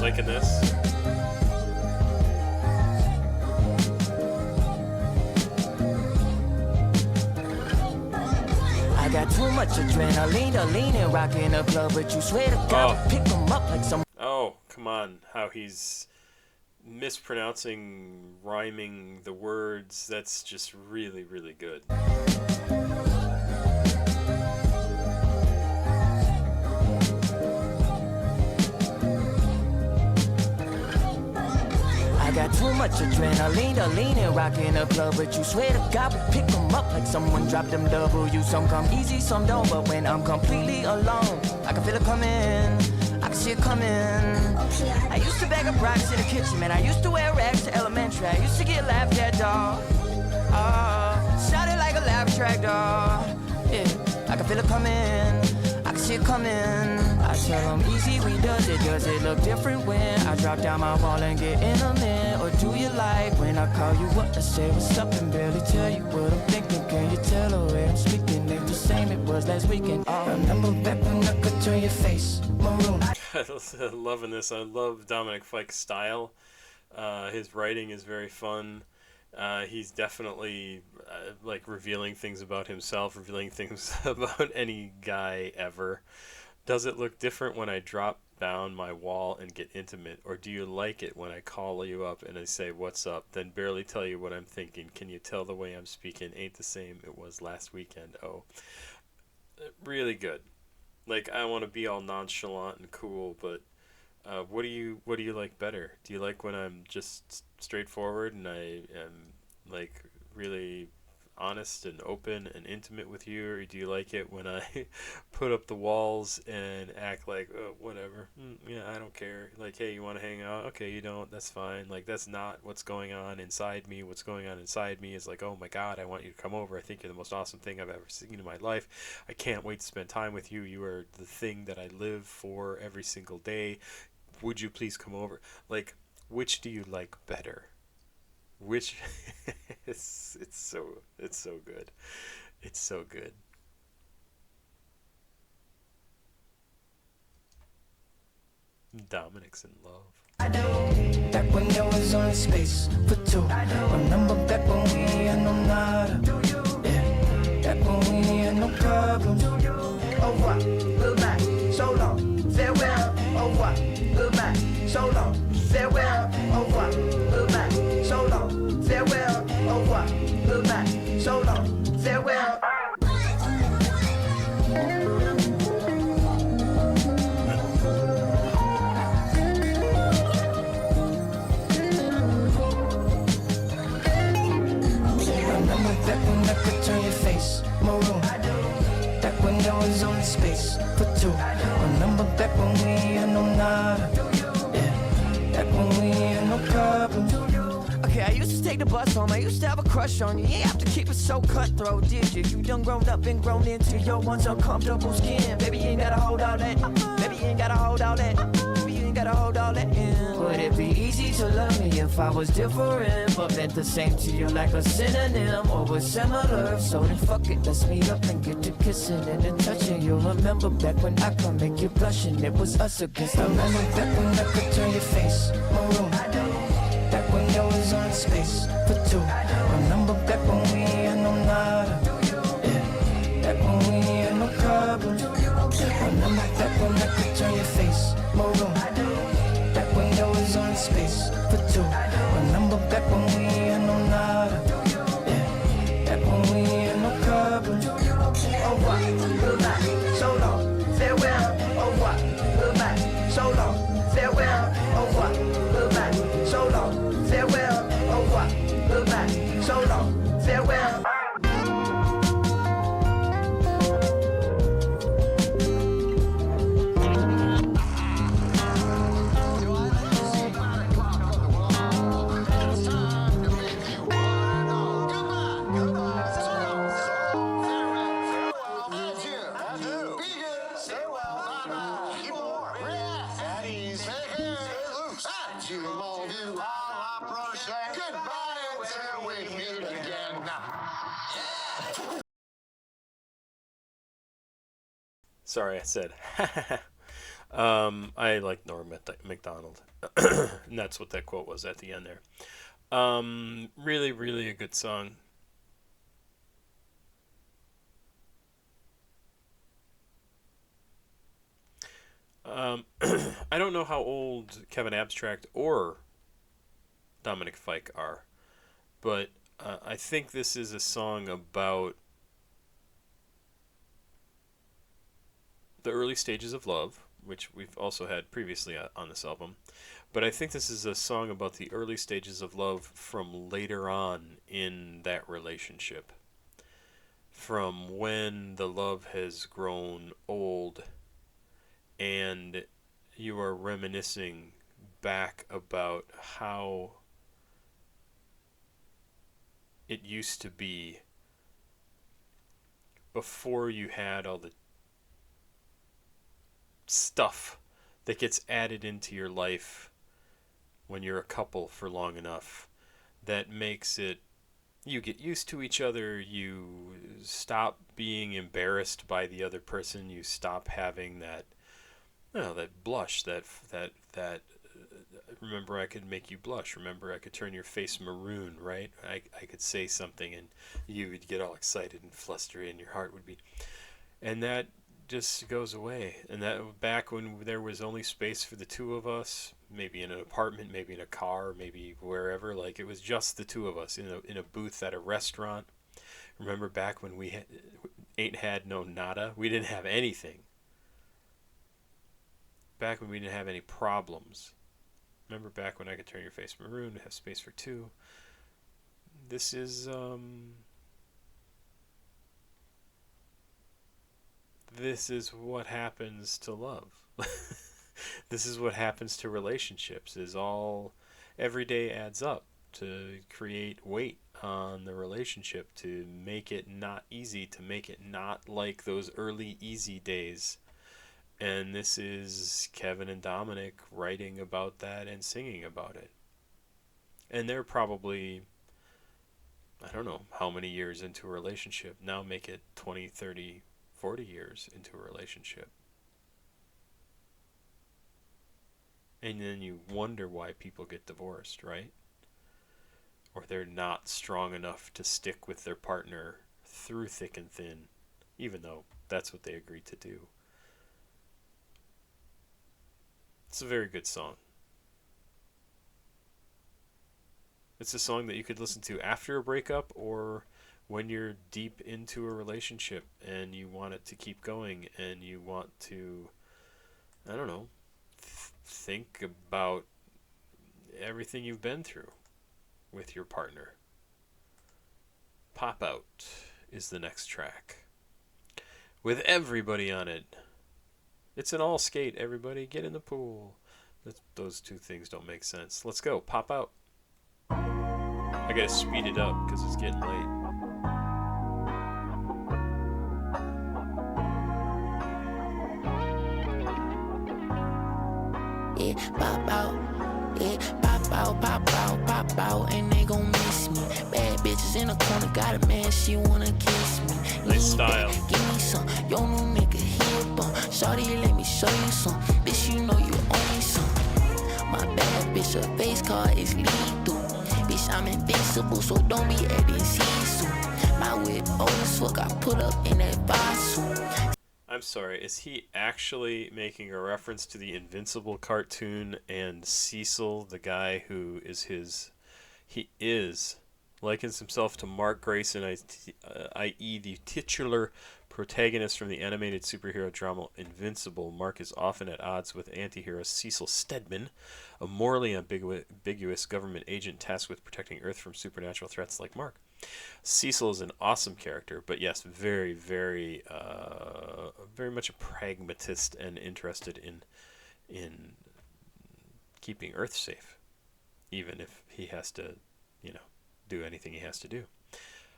Liking this. too much adrenaline to lean and rock in a club, but you swear to God, pick 'em up like some. Oh, come on. How he's mispronouncing, rhyming the words. That's just really, really good. Got too much adrenaline to lean and rock in a club, but you swear to God, we pick 'em up like someone dropped them W's. Some come easy, some don't, but when I'm completely alone, I can feel it coming, I can see it coming. I used to bag up rocks in the kitchen, man. I used to wear rags to elementary. I used to get laughed at, dawg. Sounded like a laugh track, dawg. Yeah, I can feel it coming, I can see it coming. I tell them easy, we does it look different when I drop down my wall and get intimate? Or do you like when I call you up and say what's up and barely tell you what I'm thinking? Can you tell the way I'm speaking ain't the same it was last weekend? Remember back when I could turn your face Maroon. I'm loving this. I love Dominic Fike's style. His writing is very fun. He's definitely like revealing things about himself, revealing things about any guy ever. Does it look different when I drop down my wall and get intimate? Or do you like it when I call you up and I say, what's up? Then barely tell you what I'm thinking. Can you tell the way I'm speaking ain't the same it was last weekend? Oh, really good. Like, I want to be all nonchalant and cool, but what do you like better? Do you like when I'm just straightforward and I am like really honest and open and intimate with you, or do you like it when I put up the walls and act like, oh, whatever, yeah, I don't care, like, hey, you want to hang out? Okay, you don't, that's fine. Like, that's not what's going on inside me. What's going on inside me is like, oh my God, I want you to come over. I think you're the most awesome thing I've ever seen in my life. I can't wait to spend time with you. You are the thing that I live for every single day. Would you please come over? Like, which do you like better? Which it's so good. It's so good. Dominic's in love. I know, back when there was only space for two. Remember back when we had no nada. Yeah, back when we had no problems. Oh what, goodbye, so long, farewell. Oh what, goodbye, so long, farewell. Oh what, goodbye, so long, farewell. Oh what, goodbye, so long, farewell. Back when I could turn your face Maroon. Back when there was only space for two. Remember back when we had no nada. Yeah, back when we had no problems. Okay, I used to take the bus home. I used to have a crush on you. You ain't have to keep it so cutthroat, did you? You done grown up and grown into your once uncomfortable skin. Baby, you ain't gotta hold all that. Baby, you ain't gotta hold all that. Baby, you ain't gotta hold all that in. Would it be easy to love me if I was different, but meant the same to you like a synonym, or was similar? So then fuck it, let's meet up and get to kissing and then touching. You'll remember back when I could make you blushing. It was us against the remember back when I could turn your face Maroon. Back when there was only space for two. Remember back when we had no nada. Yeah, back when we had no problems. Remember back when I could turn your face Maroon. Back when there was only space for two. Remember back when we had no nada. Yeah, back when we had no problems. Oh what, goodbye, so long, farewell. Oh what, goodbye, so long, farewell. Oh what, goodbye, so long, farewell. Oh what, goodbye, so long, farewell. Sorry, I said. I like Norm MacDonald. And that's what that quote was at the end there. Really, really a good song. I don't know how old Kevin Abstract or Dominic Fike are, but I think this is a song about the early stages of love, which we've also had previously on this album. But I think this is a song about the early stages of love from later on in that relationship. From when the love has grown old and you are reminiscing back about how it used to be before you had all the stuff that gets added into your life when you're a couple for long enough that makes it, you get used to each other, you stop being embarrassed by the other person, you stop having that, that blush, that remember I could make you blush, remember I could turn your face maroon, right? I could say something and you would get all excited and flustery and your heart would be, and that just goes away. And that back when there was only space for the two of us, maybe in an apartment, maybe in a car, maybe wherever, like it was just the two of us in a booth at a restaurant. Remember back when we ain't had no nada, we didn't have anything. Back when we didn't have any problems. Remember back when I could turn your face maroon, have space for two. This is what happens to love. This is what happens to relationships, is all every day adds up to create weight on the relationship, to make it not easy, to make it not like those early easy days. And this is Kevin and Dominic writing about that and singing about it. And they're probably, I don't know how many years into a relationship. Now make it 20, 30, 40 years into a relationship. And then you wonder why people get divorced, right? Or they're not strong enough to stick with their partner through thick and thin, even though that's what they agreed to do. It's a very good song. It's a song that you could listen to after a breakup or when you're deep into a relationship and you want it to keep going and you want to, I don't know, think about everything you've been through with your partner. Pop Out is the next track with everybody on it. It's an all skate, everybody get in the pool. Those two things don't make sense. Let's go, Pop Out. I gotta speed it up because it's getting late. Yeah, pop out, yeah, pop out, pop out, pop out, and they gon' miss me. Bad bitches in the corner, got a man, she wanna kiss me. Nice style. Give me some, yo new nigga, he a bum. Shawty, let me show you some, bitch, you know you owe me some. My bad bitch, her face card is lethal. Bitch, I'm invincible, so don't be acting see-through. My whip old as fuck, I put up in that Vasu. I'm sorry, is he actually making a reference to the Invincible cartoon and Cecil, the guy who is he likens himself to Mark Grayson, i.e. the titular protagonist from the animated superhero drama Invincible. Mark is often at odds with anti-hero Cecil Stedman, a morally ambiguous government agent tasked with protecting Earth from supernatural threats like Mark. Cecil is an awesome character, but yes, very, very, very much a pragmatist and interested in keeping Earth safe, even if he has to, do anything he has to do.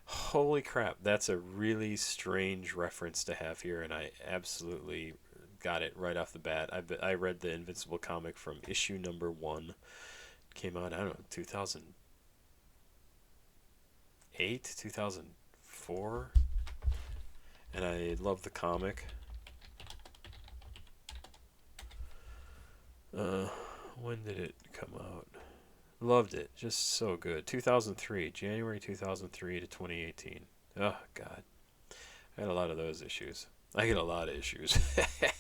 Holy crap, that's a really strange reference to have here, and I absolutely got it right off the bat. I read the Invincible comic from issue number 1. It came out, I don't know, 2008, 2004, and I love the comic. When did it come out? Loved it. Just so good. 2003. January 2003 to 2018. Oh, God. I had a lot of those issues. I get a lot of issues.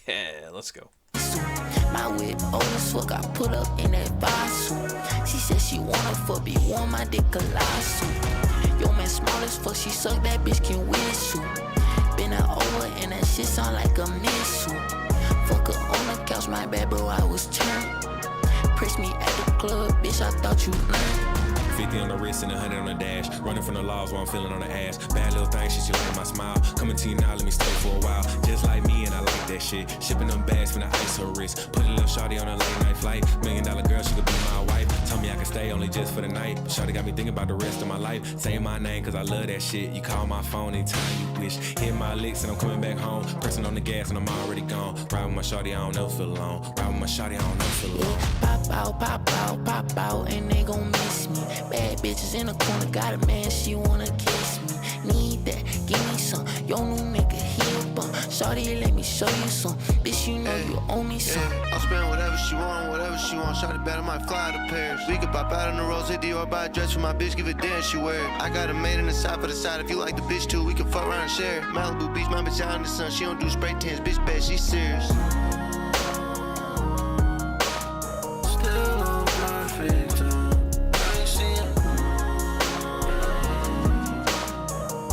Let's go. suit. My whip old as fuck, I put up in that suit. She said she wanna fuck, be warm, my dick colossal. Yo man small as fuck, she suck, that bitch can whistle. Been her over and that shit sound like a missile. Fuck her on the couch, my bad bro, I was turned. Press me at the club, bitch, I thought you learned. 50 on the wrist and 100 on the dash. Running from the laws while I'm feeling on the ass. Bad little thing, she like my smile. Coming to you now, let me stay for a while. Just like me, and I like that shit. Shipping them bags from the ice her wrist. Put a little shawty on a late night flight. $1 million girl, she could be my wife. Tell me I can stay only just for the night. Shawty got me thinking about the rest of my life. Say my name, cause I love that shit. You call my phone anytime you wish. Hit my licks and I'm coming back home. Pressing on the gas and I'm already gone. Ride with my shawty, I don't never feel alone. Ride with my shawty, I don't never feel alone. Pop out, and they gon' miss me. Bad bitches in the corner, got a man, she wanna kiss me. Need that, give me some. Yo, new nigga, he a bum. Shawty, let me show you some. Bitch, you know you owe me some. I'll spend whatever she want. Shawty bad, I might fly to Paris. We could pop out on the road, hit Dior, buy a dress for my bitch, give a damn, she wear it. I got a maid in the side for the side. If you like the bitch too, we can fuck around and share it. Malibu Beach, my bitch out in the sun. She don't do spray tans, bitch bad, she serious. Still on perfect time. I ain't seen it.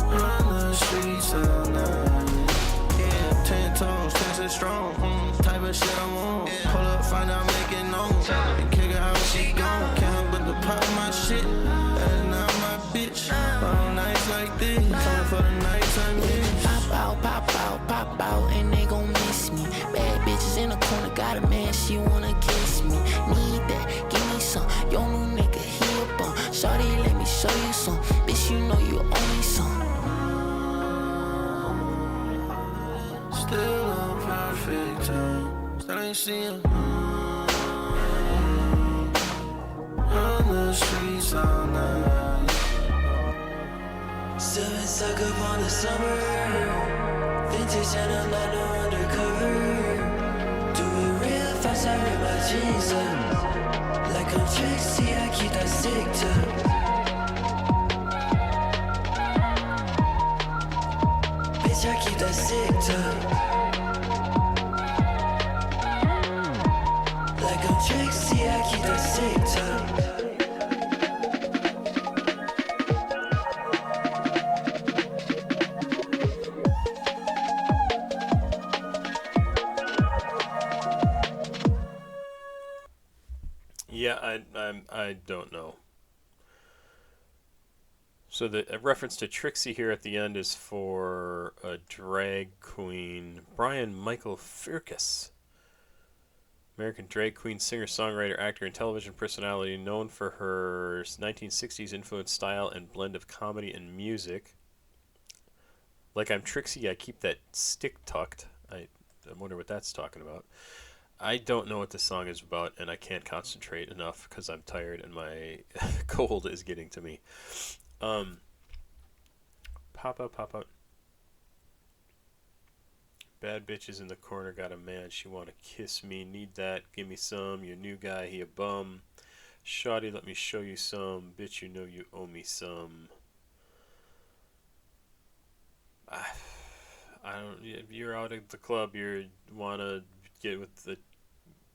Run the streets all night. Yeah, 10 toes, 10 strong. Type of shit I want. Pull up, find out, make it known. And kick her out, she gone. Can't help but to pop my shit. That is not my bitch. All nights like this. Coming for the nighttime bitch. Pop out, and they gon' miss me. Bad bitches in the corner, got a man, she wanna kiss me. Need that, give me some. Yo, new nigga, he a bum. Shawty, let me show you some. Bitch, you know you owe me some. Still on perfect time. Still ain't seen her. On the streets all night. Still been stuck up on the summer. Vintage and I'm not no undercover. Do it real fast, I rip my jeans up. Like I'm Trixie, I keep that stick tuck. Bitch, I keep that stick tuck. Like I'm Trixie, I keep that stick tuck. Yeah, I don't know. So the reference to Trixie here at the end is for a drag queen, Brian Michael Firkus. American drag queen, singer, songwriter, actor, and television personality known for her 1960s influenced style and blend of comedy and music. Like I'm Trixie, I keep that stick tucked. I wonder what that's talking about. I don't know what this song is about, and I can't concentrate enough because I'm tired and my cold is getting to me. Pop out. Bad bitches in the corner, got a man, she wanna kiss me. Need that, give me some. Your new guy, he a bum. Shawty, let me show you some. Bitch, you know you owe me some. I don't. If you're out at the club, you wanna get with the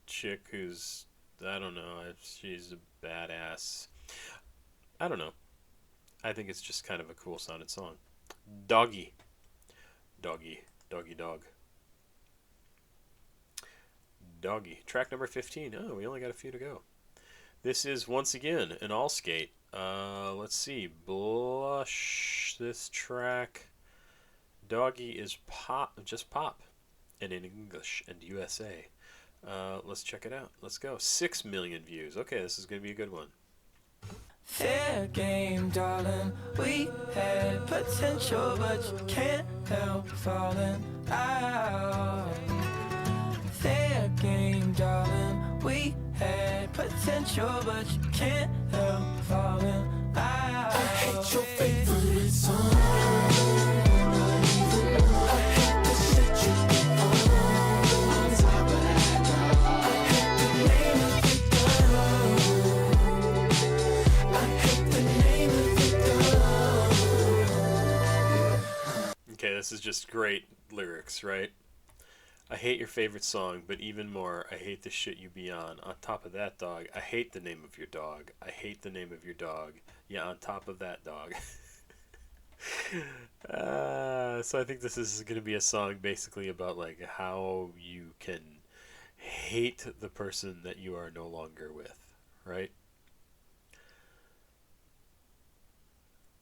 chick who's, I don't know, she's a badass. I don't know. I think it's just kind of a cool sounding song. Doggy. Dog. Doggy. Track number 15. Oh, we only got a few to go. This is, once again, an all skate. Let's see. Blush. This track. Doggy is pop, just pop. And in English and USA. Let's check it out. Let's go. 6 million views. Okay, this is going to be a good one. Fair game, darling. We had potential, but you can't help falling out. Fair game, darling. We had potential, but you can't help falling out. I hate your favorite song. Okay, this is just great lyrics, right? I hate your favorite song, but even more, I hate the shit you be on. On top of that, dog, I hate the name of your dog. I hate the name of your dog. Yeah, on top of that, dog. So I think this is going to be a song basically about like how you can hate the person that you are no longer with, right?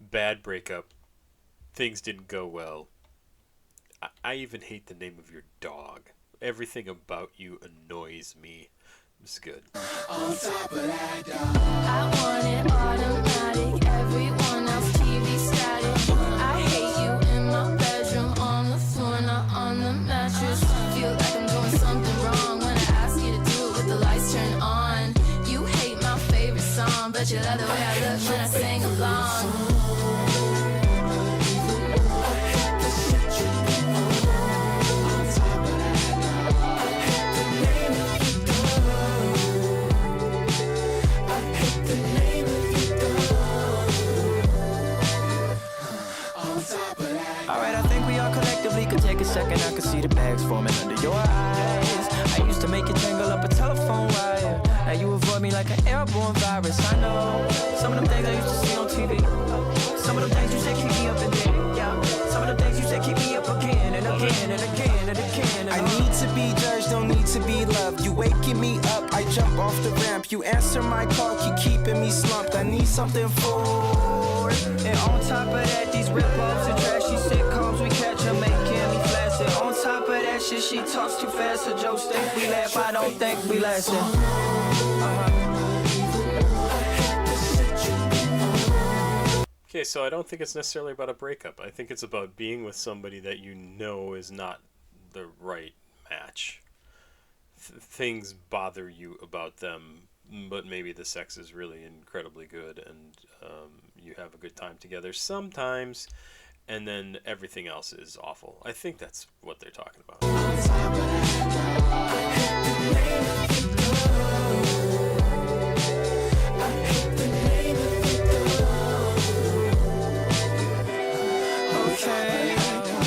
Bad breakup. Things didn't go well. I even hate the name of your dog. Everything about you annoys me. It's good. On top of that, dog. I want it automatic. Everyone else TV static. I hate you in my bedroom, on the floor, not on the mattress. Feel like I'm doing something wrong when I ask you to do it with the lights turned on. You hate my favorite song, but you love the way I look when I sing along. Could take a second, I could see the bags forming under your eyes. I used to make you tangle up a telephone wire. Now you avoid me like an airborne virus. I know some of them things I used to see on TV. Some of them things you said keep me up in bed. Yeah. Some of them things you said keep me up again and again and again and again. And I need to be judged, don't need to be loved. You waking me up, I jump off the ramp. You answer my call, keep keeping me slumped. I need something forward. And on top of that, these rip-offs and trashy sitcoms we catch her making me flaccid. On top of that shit, she talks too fast. Her jokes think we laugh, I don't think we lasting. Okay, so I don't think it's necessarily about a breakup. I think it's about being with somebody that you know is not the right match. Things bother you about them, but maybe the sex is really incredibly good and you have a good time together sometimes, and then everything else is awful. I think that's what they're talking about. Okay,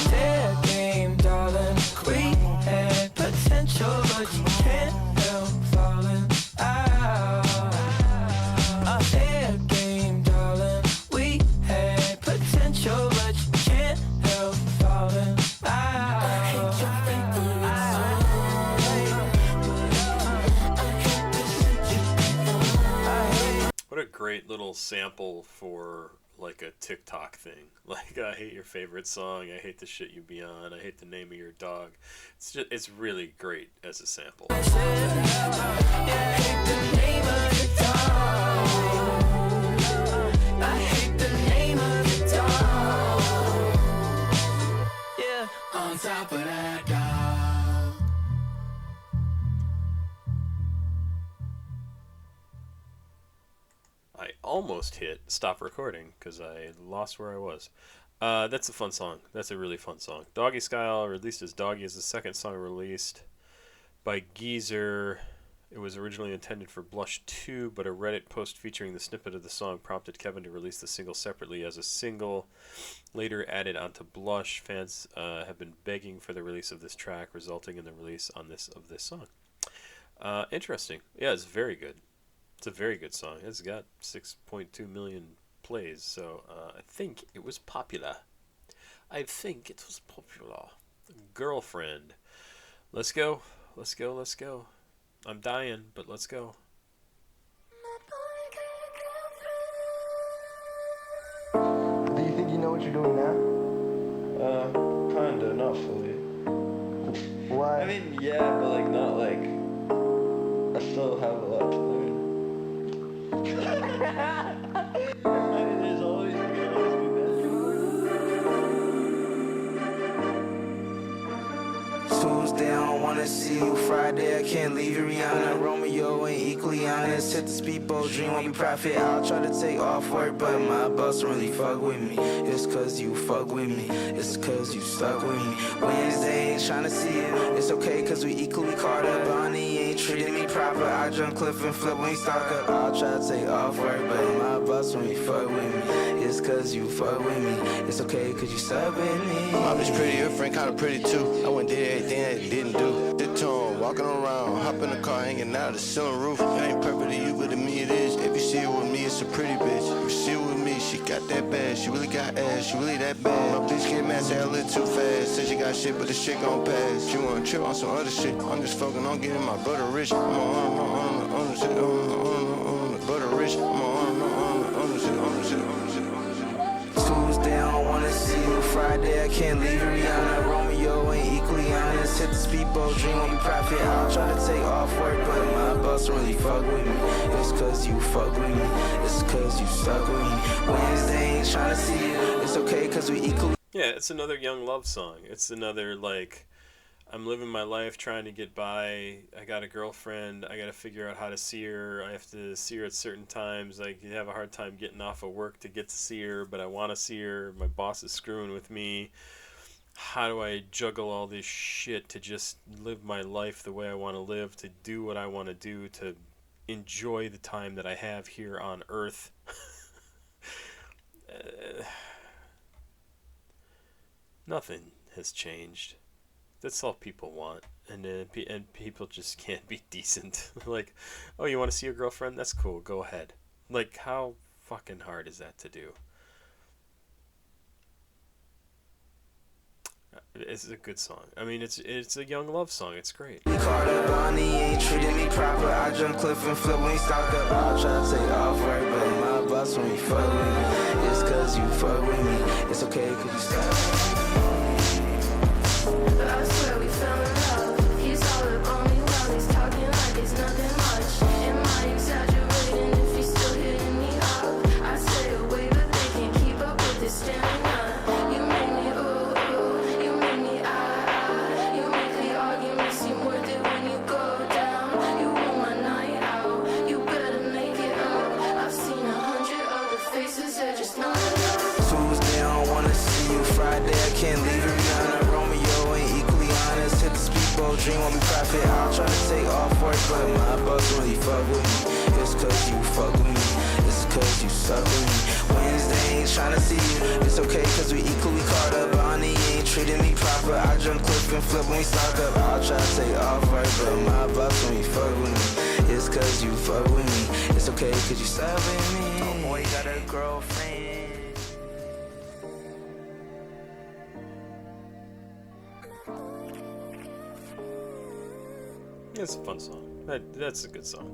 fair game, darling. We had potential, but you can't help falling out. A fair game, darling. We had potential, but you can't help falling out. What a great little sample for like a TikTok thing. Like, I hate your favorite song, I hate the shit you be on, I hate the name of your dog. It's really great as a sample. On top of that, dog. I almost hit stop recording because I lost where I was. That's a fun song. That's a really fun song. Doggy Style, released as Doggy, is the second song released by Geyser. It was originally intended for Blush 2, but a Reddit post featuring the snippet of the song prompted Kevin to release the single separately as a single, later added onto Blush. Fans have been begging for the release of this track, resulting in the release on this song. Interesting. Yeah, it's very good. It's a very good song. It's got 6.2 million plays, so I think it was popular. Girlfriend. Let's go. Let's go. Let's go. I'm dying, but let's go. Do you think you know what you're doing now? Kinda, not fully. Why? I mean, yeah, but like not like. I still have a lot to learn. There's always gonna always be Tuesday, I don't wanna see you. Friday, I can't leave you. Rihanna, Romeo ain't equally honest. Hit the speedboat, dream won't be profit. I'll try to take off work, but my boss don't really fuck with me. It's cause you fuck with me. It's cause you stuck with me. Wednesday, ain't tryna see it. It's okay cause we equally caught up. Bonnie ain't treating me proper. I jump cliff and flip when he stock up. I'll try to take off work, but my boss don't really fuck with me. It's cause you fuck with me. It's okay cause you stuck with me. My bitch pretty, her friend kinda pretty too. I went did everything that he didn't do. walking around, hop in the car, hanging out the ceiling roof. It ain't perfect to you, but to me it is. If you see it with me, it's a pretty bitch. If you see it with me, she got that bad. She really got ass, she really that bad. My bitch get mad, say I live too fast. Said she got shit, but the shit gon' pass. She wanna trip on some other shit. I'm just fucking on getting my brother rich. I'm on the shit, on the brother rich. I'm on the shit. Tuesday, I don't wanna see you. Friday, I can't leave Rihanna. Romeo ain't equally honest. Hit the speedboat, dream won't be profit. I'll try to take off work, but my boss really fuck with me. It's cause you fuck with me. It's cause you stuck with me. Wednesday, ain't trying to see you. It's okay cause we equally. Yeah, it's another young love song. It's another, like, I'm living my life trying to get by. I got a girlfriend. I got to figure out how to see her. I have to see her at certain times. Like, you have a hard time getting off of work to get to see her, but I want to see her. My boss is screwing with me. How do I juggle all this shit to just live my life the way I want to live, to do what I want to do, to enjoy the time that I have here on Earth? Nothing has changed. That's all people want, and people just can't be decent. Like, oh, you want to see your girlfriend? That's cool. Go ahead. Like, how fucking hard is that to do? It's a good song. I mean, it's a young love song. It's great. Carter Bonnie ain't treated me proper. I jump cliff and flip when he stock up. I'll try to take off work, but my boss when you fuck with me. It's cause you fuck with me. It's okay cause you stop. I swear we fell in love. He's all up on me while he's talking like it's nothing much. Am I exaggerating if he's still hitting me up? I stay away, but they can't keep up with this stamina. You make me ooh, you make me ah. You make the argument seem worth it when you go down. You want my night out, you better make it up. I've seen 100 other faces, they're just not enough. Tuesday, I don't wanna see you. Friday, I can't leave Rihanna. Romeo ain't equally honest. Hit the speedboat, dream won't be profit. I'll try to take off work, but my boss really fuck with me. It's cause you fuck with me. It's cause you suck with me. Wednesday, ain't trying to see you. It's okay cause we equally caught up. Bonnie ain't treating me proper. I jump cliff and flip when we stock up. I'll try to take off work, but my boss when you fuck with me. It's cause you fuck with me. It's okay cause you suck with me. Oh boy, got a girlfriend. It's a fun song. That's a good song.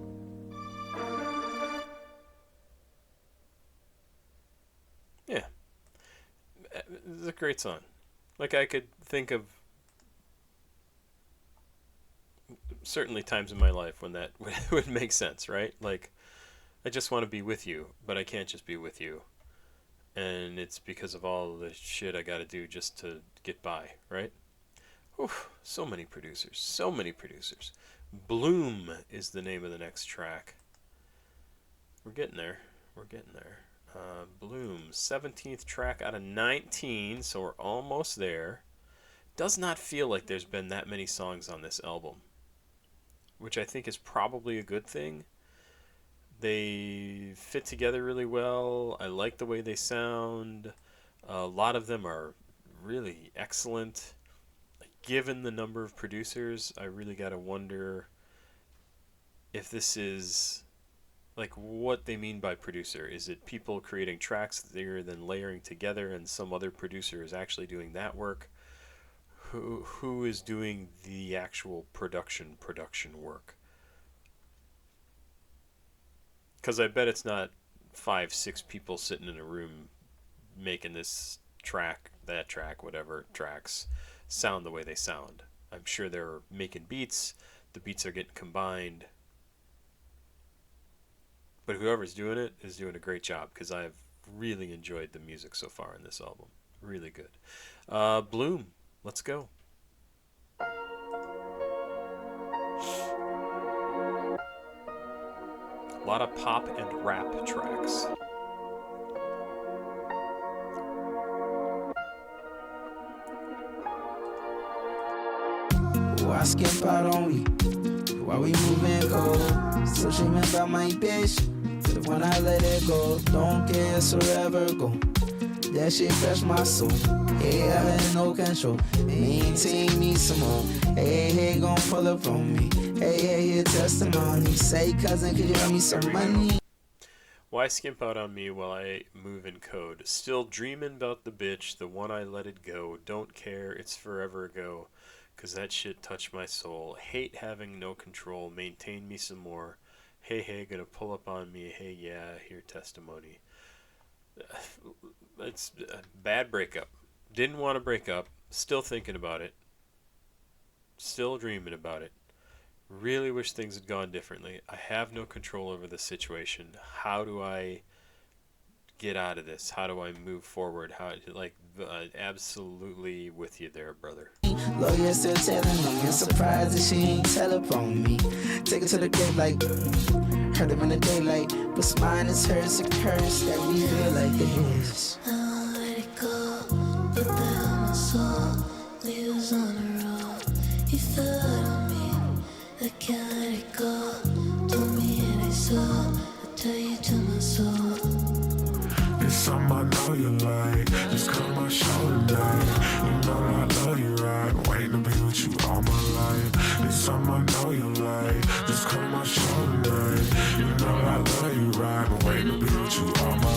Yeah. It's a great song. Like, I could think of certainly times in my life when that would make sense, right? Like, I just want to be with you, but I can't just be with you. And it's because of all the shit I got to do just to get by, right? Whew, so many producers. So many producers. Bloom is the name of the next track. We're getting there. We're getting there. Bloom, 17th track out of 19, so we're almost there. Does not feel like there's been that many songs on this album, which I think is probably a good thing. They fit together really well. I like the way they sound. A lot of them are really excellent. Given the number of producers, I really got to wonder if this is, like, what they mean by producer. Is it people creating tracks that they're then layering together and some other producer is actually doing that work? Who is doing the actual production work? Because I bet it's not 5-6 people sitting in a room making this track, that track, whatever tracks sound the way they sound. I'm sure they're making beats. The beats are getting combined. But whoever's doing it is doing a great job, because I've really enjoyed the music so far in this album. Really good. Bloom, let's go. A lot of pop and rap tracks. Why skip out on me? Why we moving cold? Still dreaming about my bitch. But when I let it go, don't guess or ever go. that shit crush my soul. Hey, I had no control. Maintain me some more. Hey, hey, gon' pull up on me. Hey, hey, your testimony. Say, cousin, could you run me some money? Why skimp out on me while I move in code? Still dreaming about the bitch, the one I let it go. Don't care, it's forever ago. Cause that shit touched my soul. Hate having no control. Maintain me some more. Hey, hey, gonna pull up on me. Hey, yeah, hear testimony. It's a bad breakup. Didn't want to break up. Still thinking about it. Still dreaming about it. Really wish things had gone differently. I have no control over the situation. How do I get out of this? How do I move forward? Absolutely with you there, brother. Lawyer still telling me, I'm surprised that she ain't tell up on me. Take it to the gate like, heard him in the daylight. What's mine is hers, a curse that we feel like this. I won't let it go, but down my soul, leaves on the road. You fell on me, I can't let it go. Told me it is so, I tell you to my soul. It's something I know you like. Just come on show tonight. You know I love you right. Waiting to be with you all my life. It's something I know you like. Just come on show tonight. You know I love you right. Waiting to be with you all my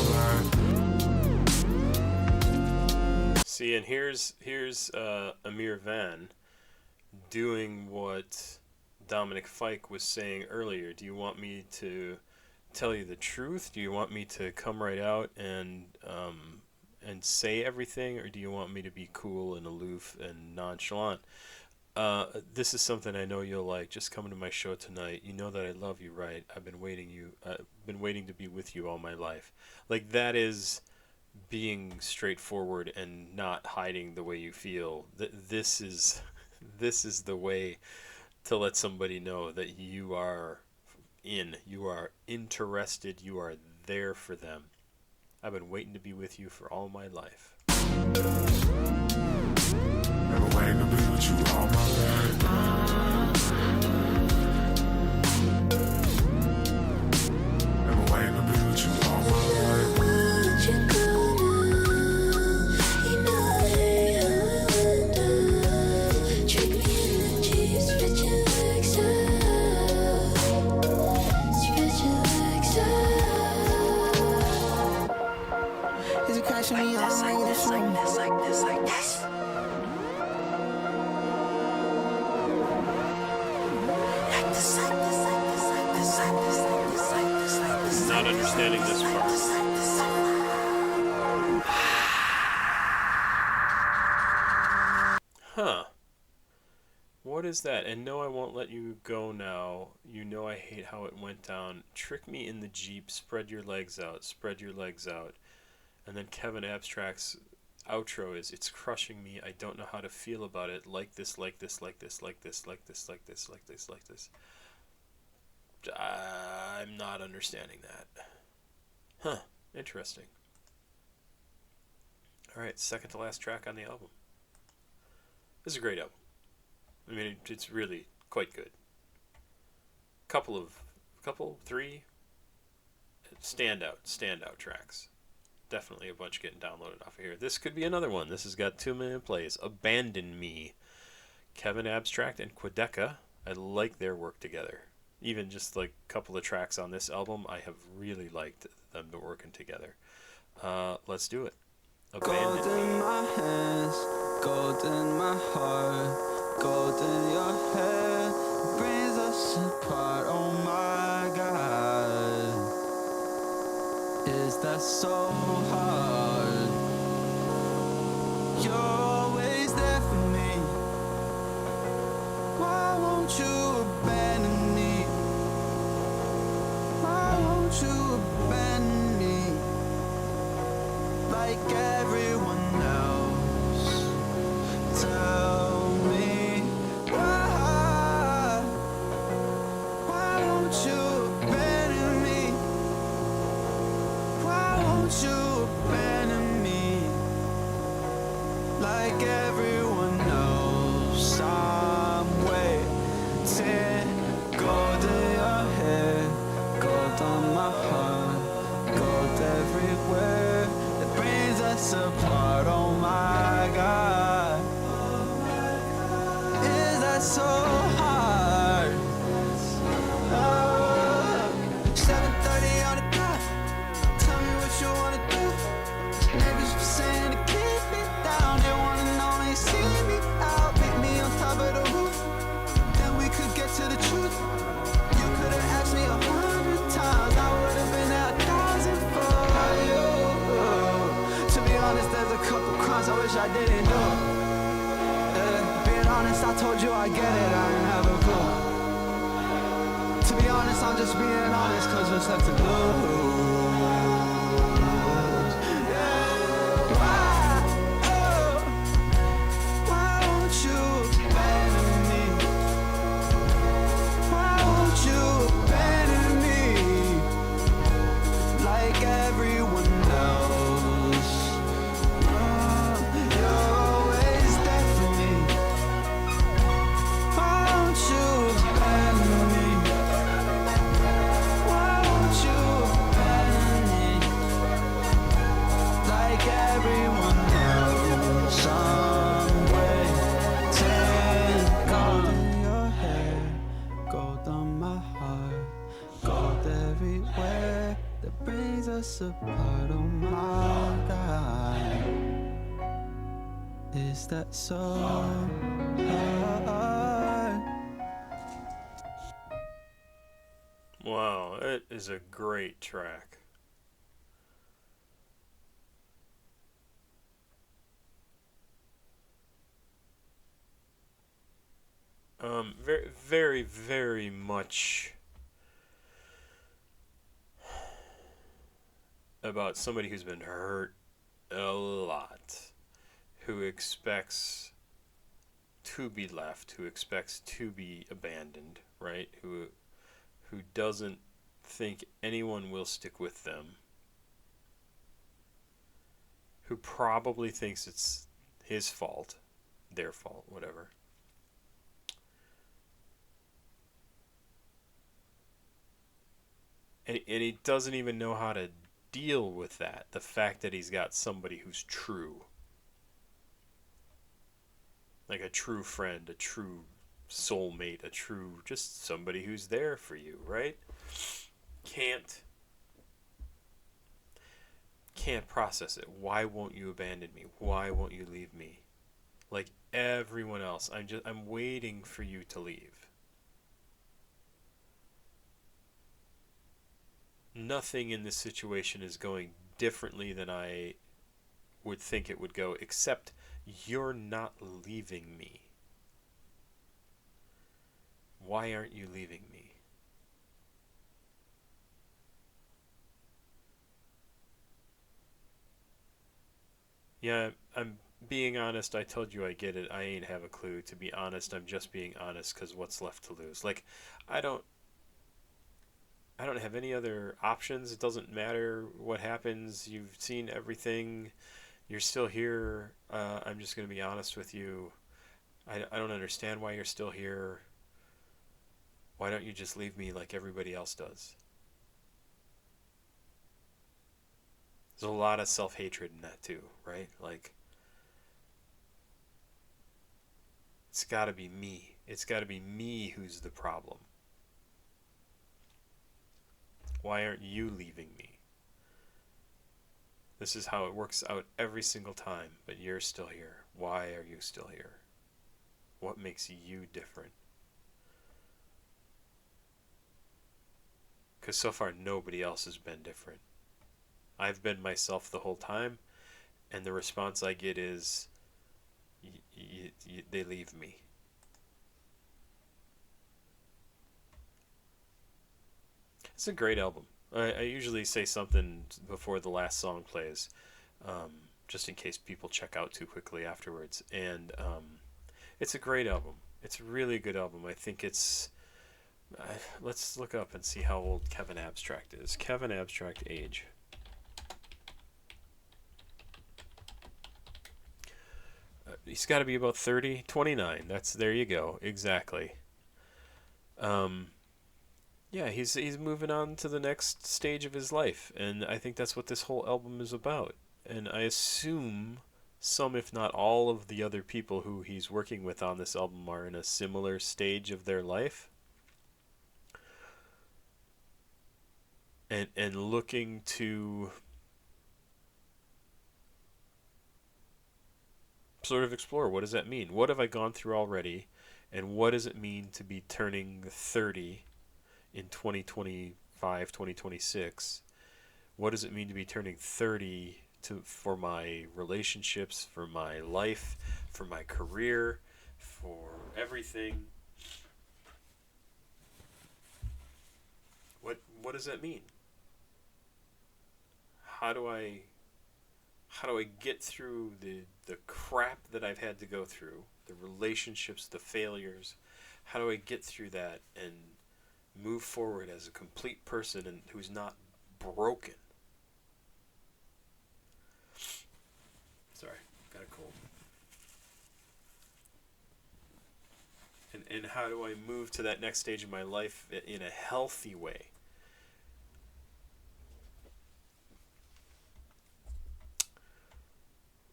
life. See, and here's Amir Van doing what Dominic Fike was saying earlier. Do you want me to tell you the truth? Do you want me to come right out and say everything, or do you want me to be cool and aloof and nonchalant? This is something I know you'll like. Just come to my show tonight. You know that I love you, right? I've been waiting to be with you all my life. Like, that is being straightforward and not hiding the way you feel. This is the way to let somebody know that you are interested, you are there for them. I've been waiting to be with you for all my life. I've been waiting to be with you all my life. I've been waiting to be with you all my life. Like this. Not understanding this part. Huh. What is that? And no, I won't let you go now. You know I hate how it went down. Trick me in the Jeep. Spread your legs out. Spread your legs out. And then Kevin Abstract's outro is, it's crushing me. I don't know how to feel about it. Like this, like this, like this, like this, like this, like this, like this, like this. I'm not understanding that. Huh. Interesting. Alright, second to last track on the album. This is a great album. I mean, it's really quite good. Three standout tracks. Definitely a bunch getting downloaded off of here. This could be another one. This has got 2 million plays. Abandon Me. Kevin Abstract and Quedeca. I like their work together. Even just like a couple of tracks on this album, I have really liked them working together. Let's do it. Abandon Gold in Me. my hands, gold in my heart, gold in your hair, brings us apart. Oh my God, is that so hard? You're always there for me. Why won't you abandon me? Why won't you abandon me? Like everyone else. Tell me why won't you abandon me? Why won't you abandon me? Like everyone else. I'm waiting. Gold in your hair, gold on my heart, gold everywhere. That brings us apart. honest, I told you I get it, I didn't have a clue. To be honest, I'm just being honest, cause it's left to lose. Why won't you abandon me? Why won't you abandon me? Like everyone else. You're always there for me. Why won't you abandon me? Why won't you abandon me? Like everyone else. I'm waiting. Gold in your hair, gold on my heart, gold everywhere that brings us apart. Oh my God, is that so hard? Wow, it is a great track. Very, very, very much about somebody who's been hurt a lot, who expects to be left, who expects to be abandoned, right? Who doesn't think anyone will stick with them, who probably thinks it's his fault, their fault, whatever. And he doesn't even know how to deal with that. The fact that he's got somebody who's true. Like a true friend, a true soulmate, a true, just somebody who's there for you, right? Can't process it. Why won't you abandon me? Why won't you leave me? Like everyone else, I'm waiting for you to leave. Nothing in this situation is going differently than I would think it would go, except you're not leaving me. Why aren't you leaving me? Yeah, I'm being honest. I told you I get it. I ain't have a clue. To be honest, I'm just being honest because what's left to lose? Like, I don't have any other options. It doesn't matter what happens. You've seen everything. You're still here. I'm just going to be honest with you. I don't understand why you're still here. Why don't you just leave me like everybody else does? There's a lot of self-hatred in that too, right? Like, it's got to be me. It's got to be me who's the problem. Why aren't you leaving me? This is how it works out every single time, but you're still here. Why are you still here? What makes you different? Because so far nobody else has been different. I've been myself the whole time, and the response I get is, they leave me. It's a great album. I usually say something before the last song plays, just in case people check out too quickly afterwards. And it's a great album. It's a really good album. I think it's... let's look up and see how old Kevin Abstract is. Kevin Abstract age. He's got to be about 30, 29. There you go. Exactly. Yeah, he's moving on to the next stage of his life, and I think that's what this whole album is about. And I assume some, if not all, of the other people who he's working with on this album are in a similar stage of their life. And looking to sort of explore, what does that mean? What have I gone through already, and what does it mean to be turning 30 in 2025, 2026? What does it mean to be turning 30 for my relationships, for my life, for my career, for everything. What does that mean? How do I get through the crap that I've had to go through, the relationships, the failures? How do I get through that and move forward as a complete person and who's not broken? Sorry, got a cold. And how do I move to that next stage of my life in a healthy way?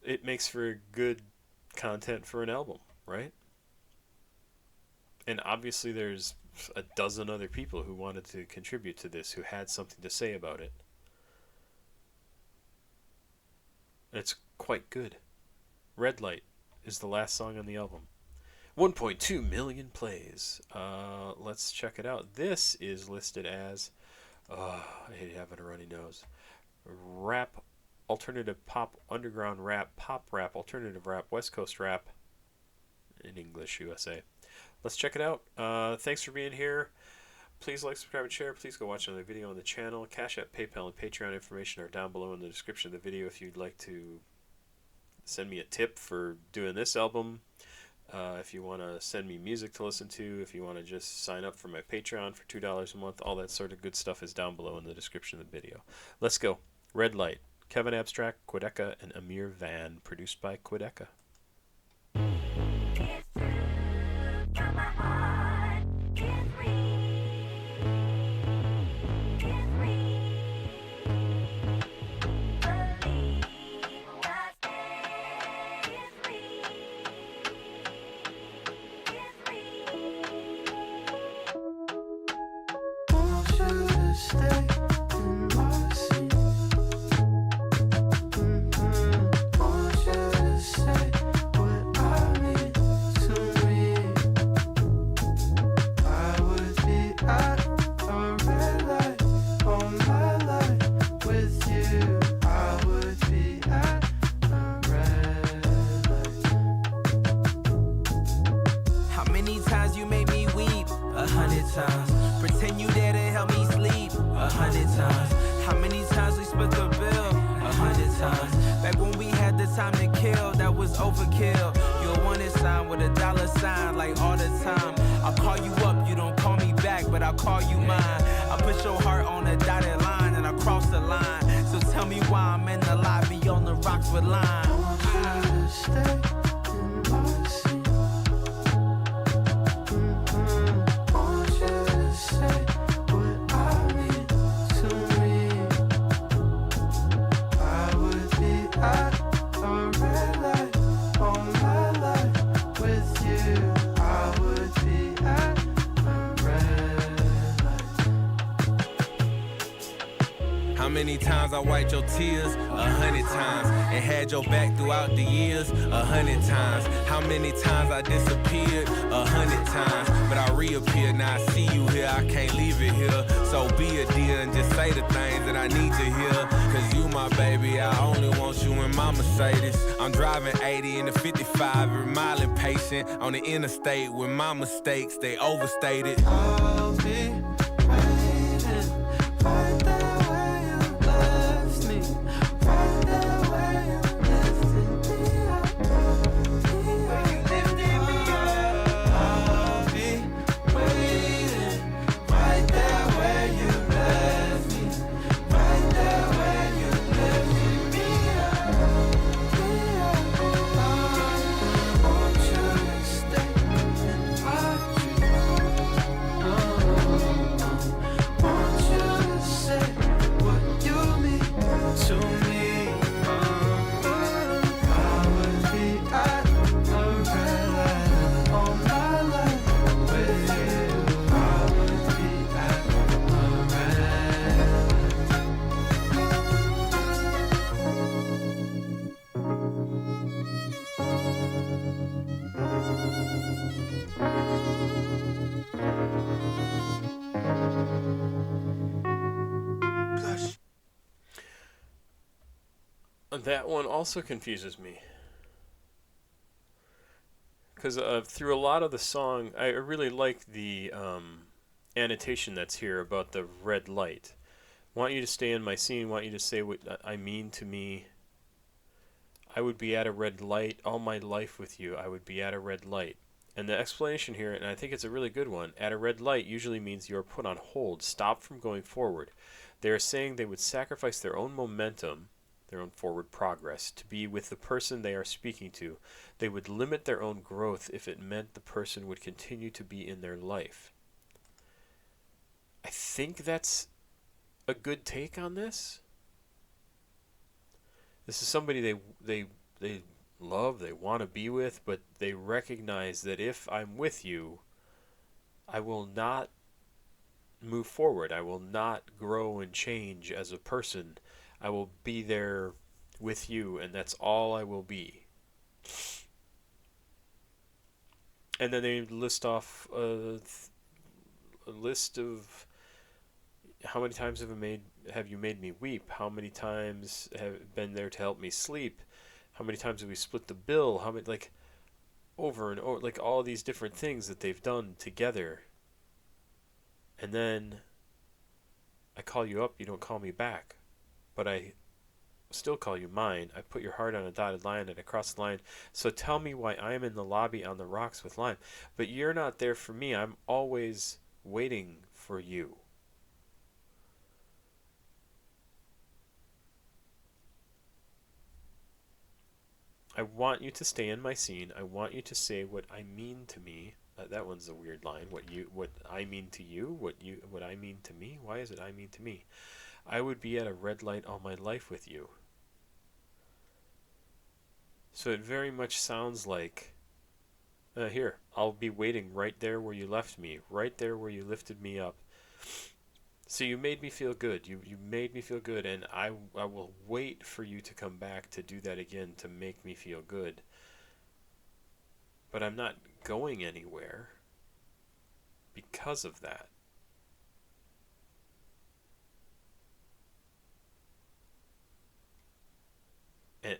It makes for good content for an album, right? And obviously there's a dozen other people who wanted to contribute to this, who had something to say about it. It's quite good. Red Light is the last song on the album. 1.2 million plays. Let's check it out. This is listed as, I hate having a runny nose, rap, alternative pop, underground rap, pop rap, alternative rap, West Coast rap, in English, USA. Let's check it out. Thanks for being here. Please like, subscribe, and share. Please go watch another video on the channel. CashApp, PayPal, and Patreon information are down below in the description of the video if you'd like to send me a tip for doing this album. If you want to send me music to listen to, if you want to just sign up for my Patreon for $2 a month, all that sort of good stuff is down below in the description of the video. Let's go. Red Light. Kevin Abstract, Quideka, and Amir Van, produced by Quideka. Pretend you there to help me sleep 100 times. How many times we split the bill? 100 times. Back when we had the time to kill, that was overkill. You'll want it signed with a $sign like all the time. I'll call you up, you don't call me back, but I'll call you mine. I put your heart on a dotted line and I cross the line. So tell me why I'm in the lobby on the rocks with lime. How many times I wiped your tears? 100 times. And had your back throughout the years? 100 times. How many times I disappeared? 100 times. But I reappeared, now I see you here, I can't leave it here. So be a dear and just say the things that I need to hear. Cause you my baby, I only want you in my Mercedes. I'm driving 80 in the 55, every mile impatient. On the interstate with my mistakes, they overstated. I'll be waiting right there. That one also confuses me. because through a lot of the song, I really like the annotation that's here about the red light. Want you to stay in my scene, want you to say what I mean to me. I would be at a red light all my life with you. I would be at a red light. And the explanation here, and I think it's a really good one, at a red light usually means you're put on hold, stopped from going forward. They are saying they would sacrifice their own momentum, their own forward progress, to be with the person they are speaking to. They would limit their own growth if it meant the person would continue to be in their life. I think that's a good take on this. This is somebody they love, they want to be with, but they recognize that if I'm with you, I will not move forward. I will not grow and change as a person. I will be there with you, and that's all I will be. And then they list off a list of how many times have you made me weep? How many times have been there to help me sleep? How many times have we split the bill? How many, like, over and over, like all these different things that they've done together. And then I call you up, you don't call me back. But I still call you mine. I put your heart on a dotted line and I cross the line. So tell me why I'm in the lobby on the rocks with lime. But you're not there for me. I'm always waiting for you. I want you to stay in my scene. I want you to say what I mean to me. That one's a weird line. What I mean to you. What I mean to me. Why is it I mean to me? I would be at a red light all my life with you. So it very much sounds like, here, I'll be waiting right there where you left me, right there where you lifted me up. So you made me feel good. You made me feel good, and I will wait for you to come back to do that again to make me feel good. But I'm not going anywhere because of that.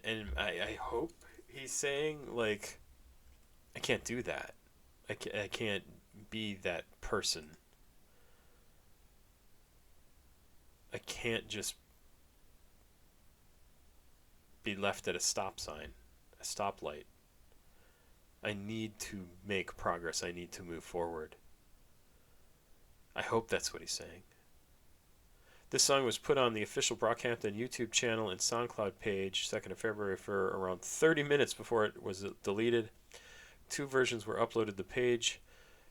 And I hope he's saying, like, I can't do that. I can't be that person. I can't just be left at a stop sign, a stoplight. I need to make progress. I need to move forward. I hope that's what he's saying. This song was put on the official Brockhampton YouTube channel and SoundCloud page 2nd of February for around 30 minutes before it was deleted. 2 versions were uploaded to the page.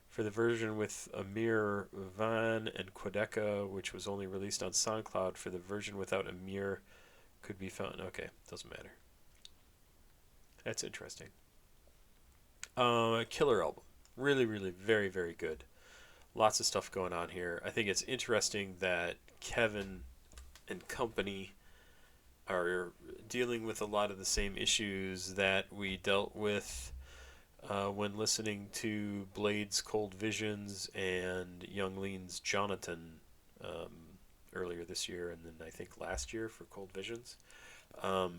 For the version with Amir, Van, and Quedeca, which was only released on SoundCloud, for the version without Amir, could be found. Okay, doesn't matter. That's interesting. Killer album. Really, really, very, very good. Lots of stuff going on here. I think it's interesting that Kevin and company are dealing with a lot of the same issues that we dealt with when listening to Blade's Cold Visions and Young Lean's Jonathan earlier this year, and then I think last year for Cold Visions. I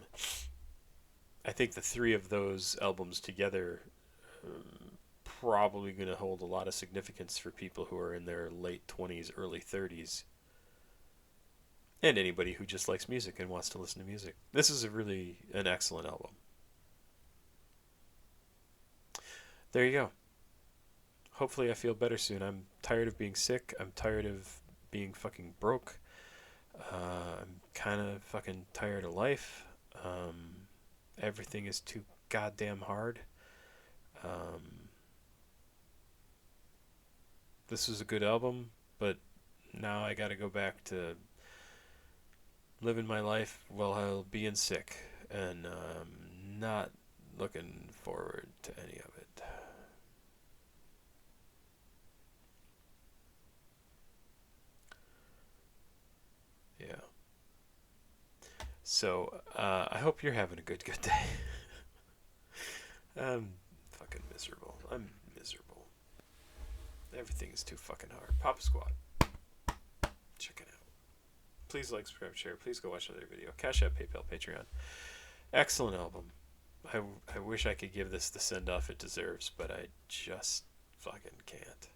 think the 3 of those albums together probably going to hold a lot of significance for people who are in their late 20s, early 30s. And anybody who just likes music and wants to listen to music. This is really an excellent album. There you go. Hopefully I feel better soon. I'm tired of being sick. I'm tired of being fucking broke. I'm kind of fucking tired of life. Everything is too goddamn hard. This was a good album, but now I gotta go back to living my life while being sick, and not looking forward to any of it. Yeah. So, I hope you're having a good day. I'm fucking miserable. I'm miserable. Everything is too fucking hard. Papa Squad. Check it out. Please like, subscribe, share. Please go watch another video. CashApp, PayPal, Patreon. Excellent album. I wish I could give this the send off it deserves, but I just fucking can't.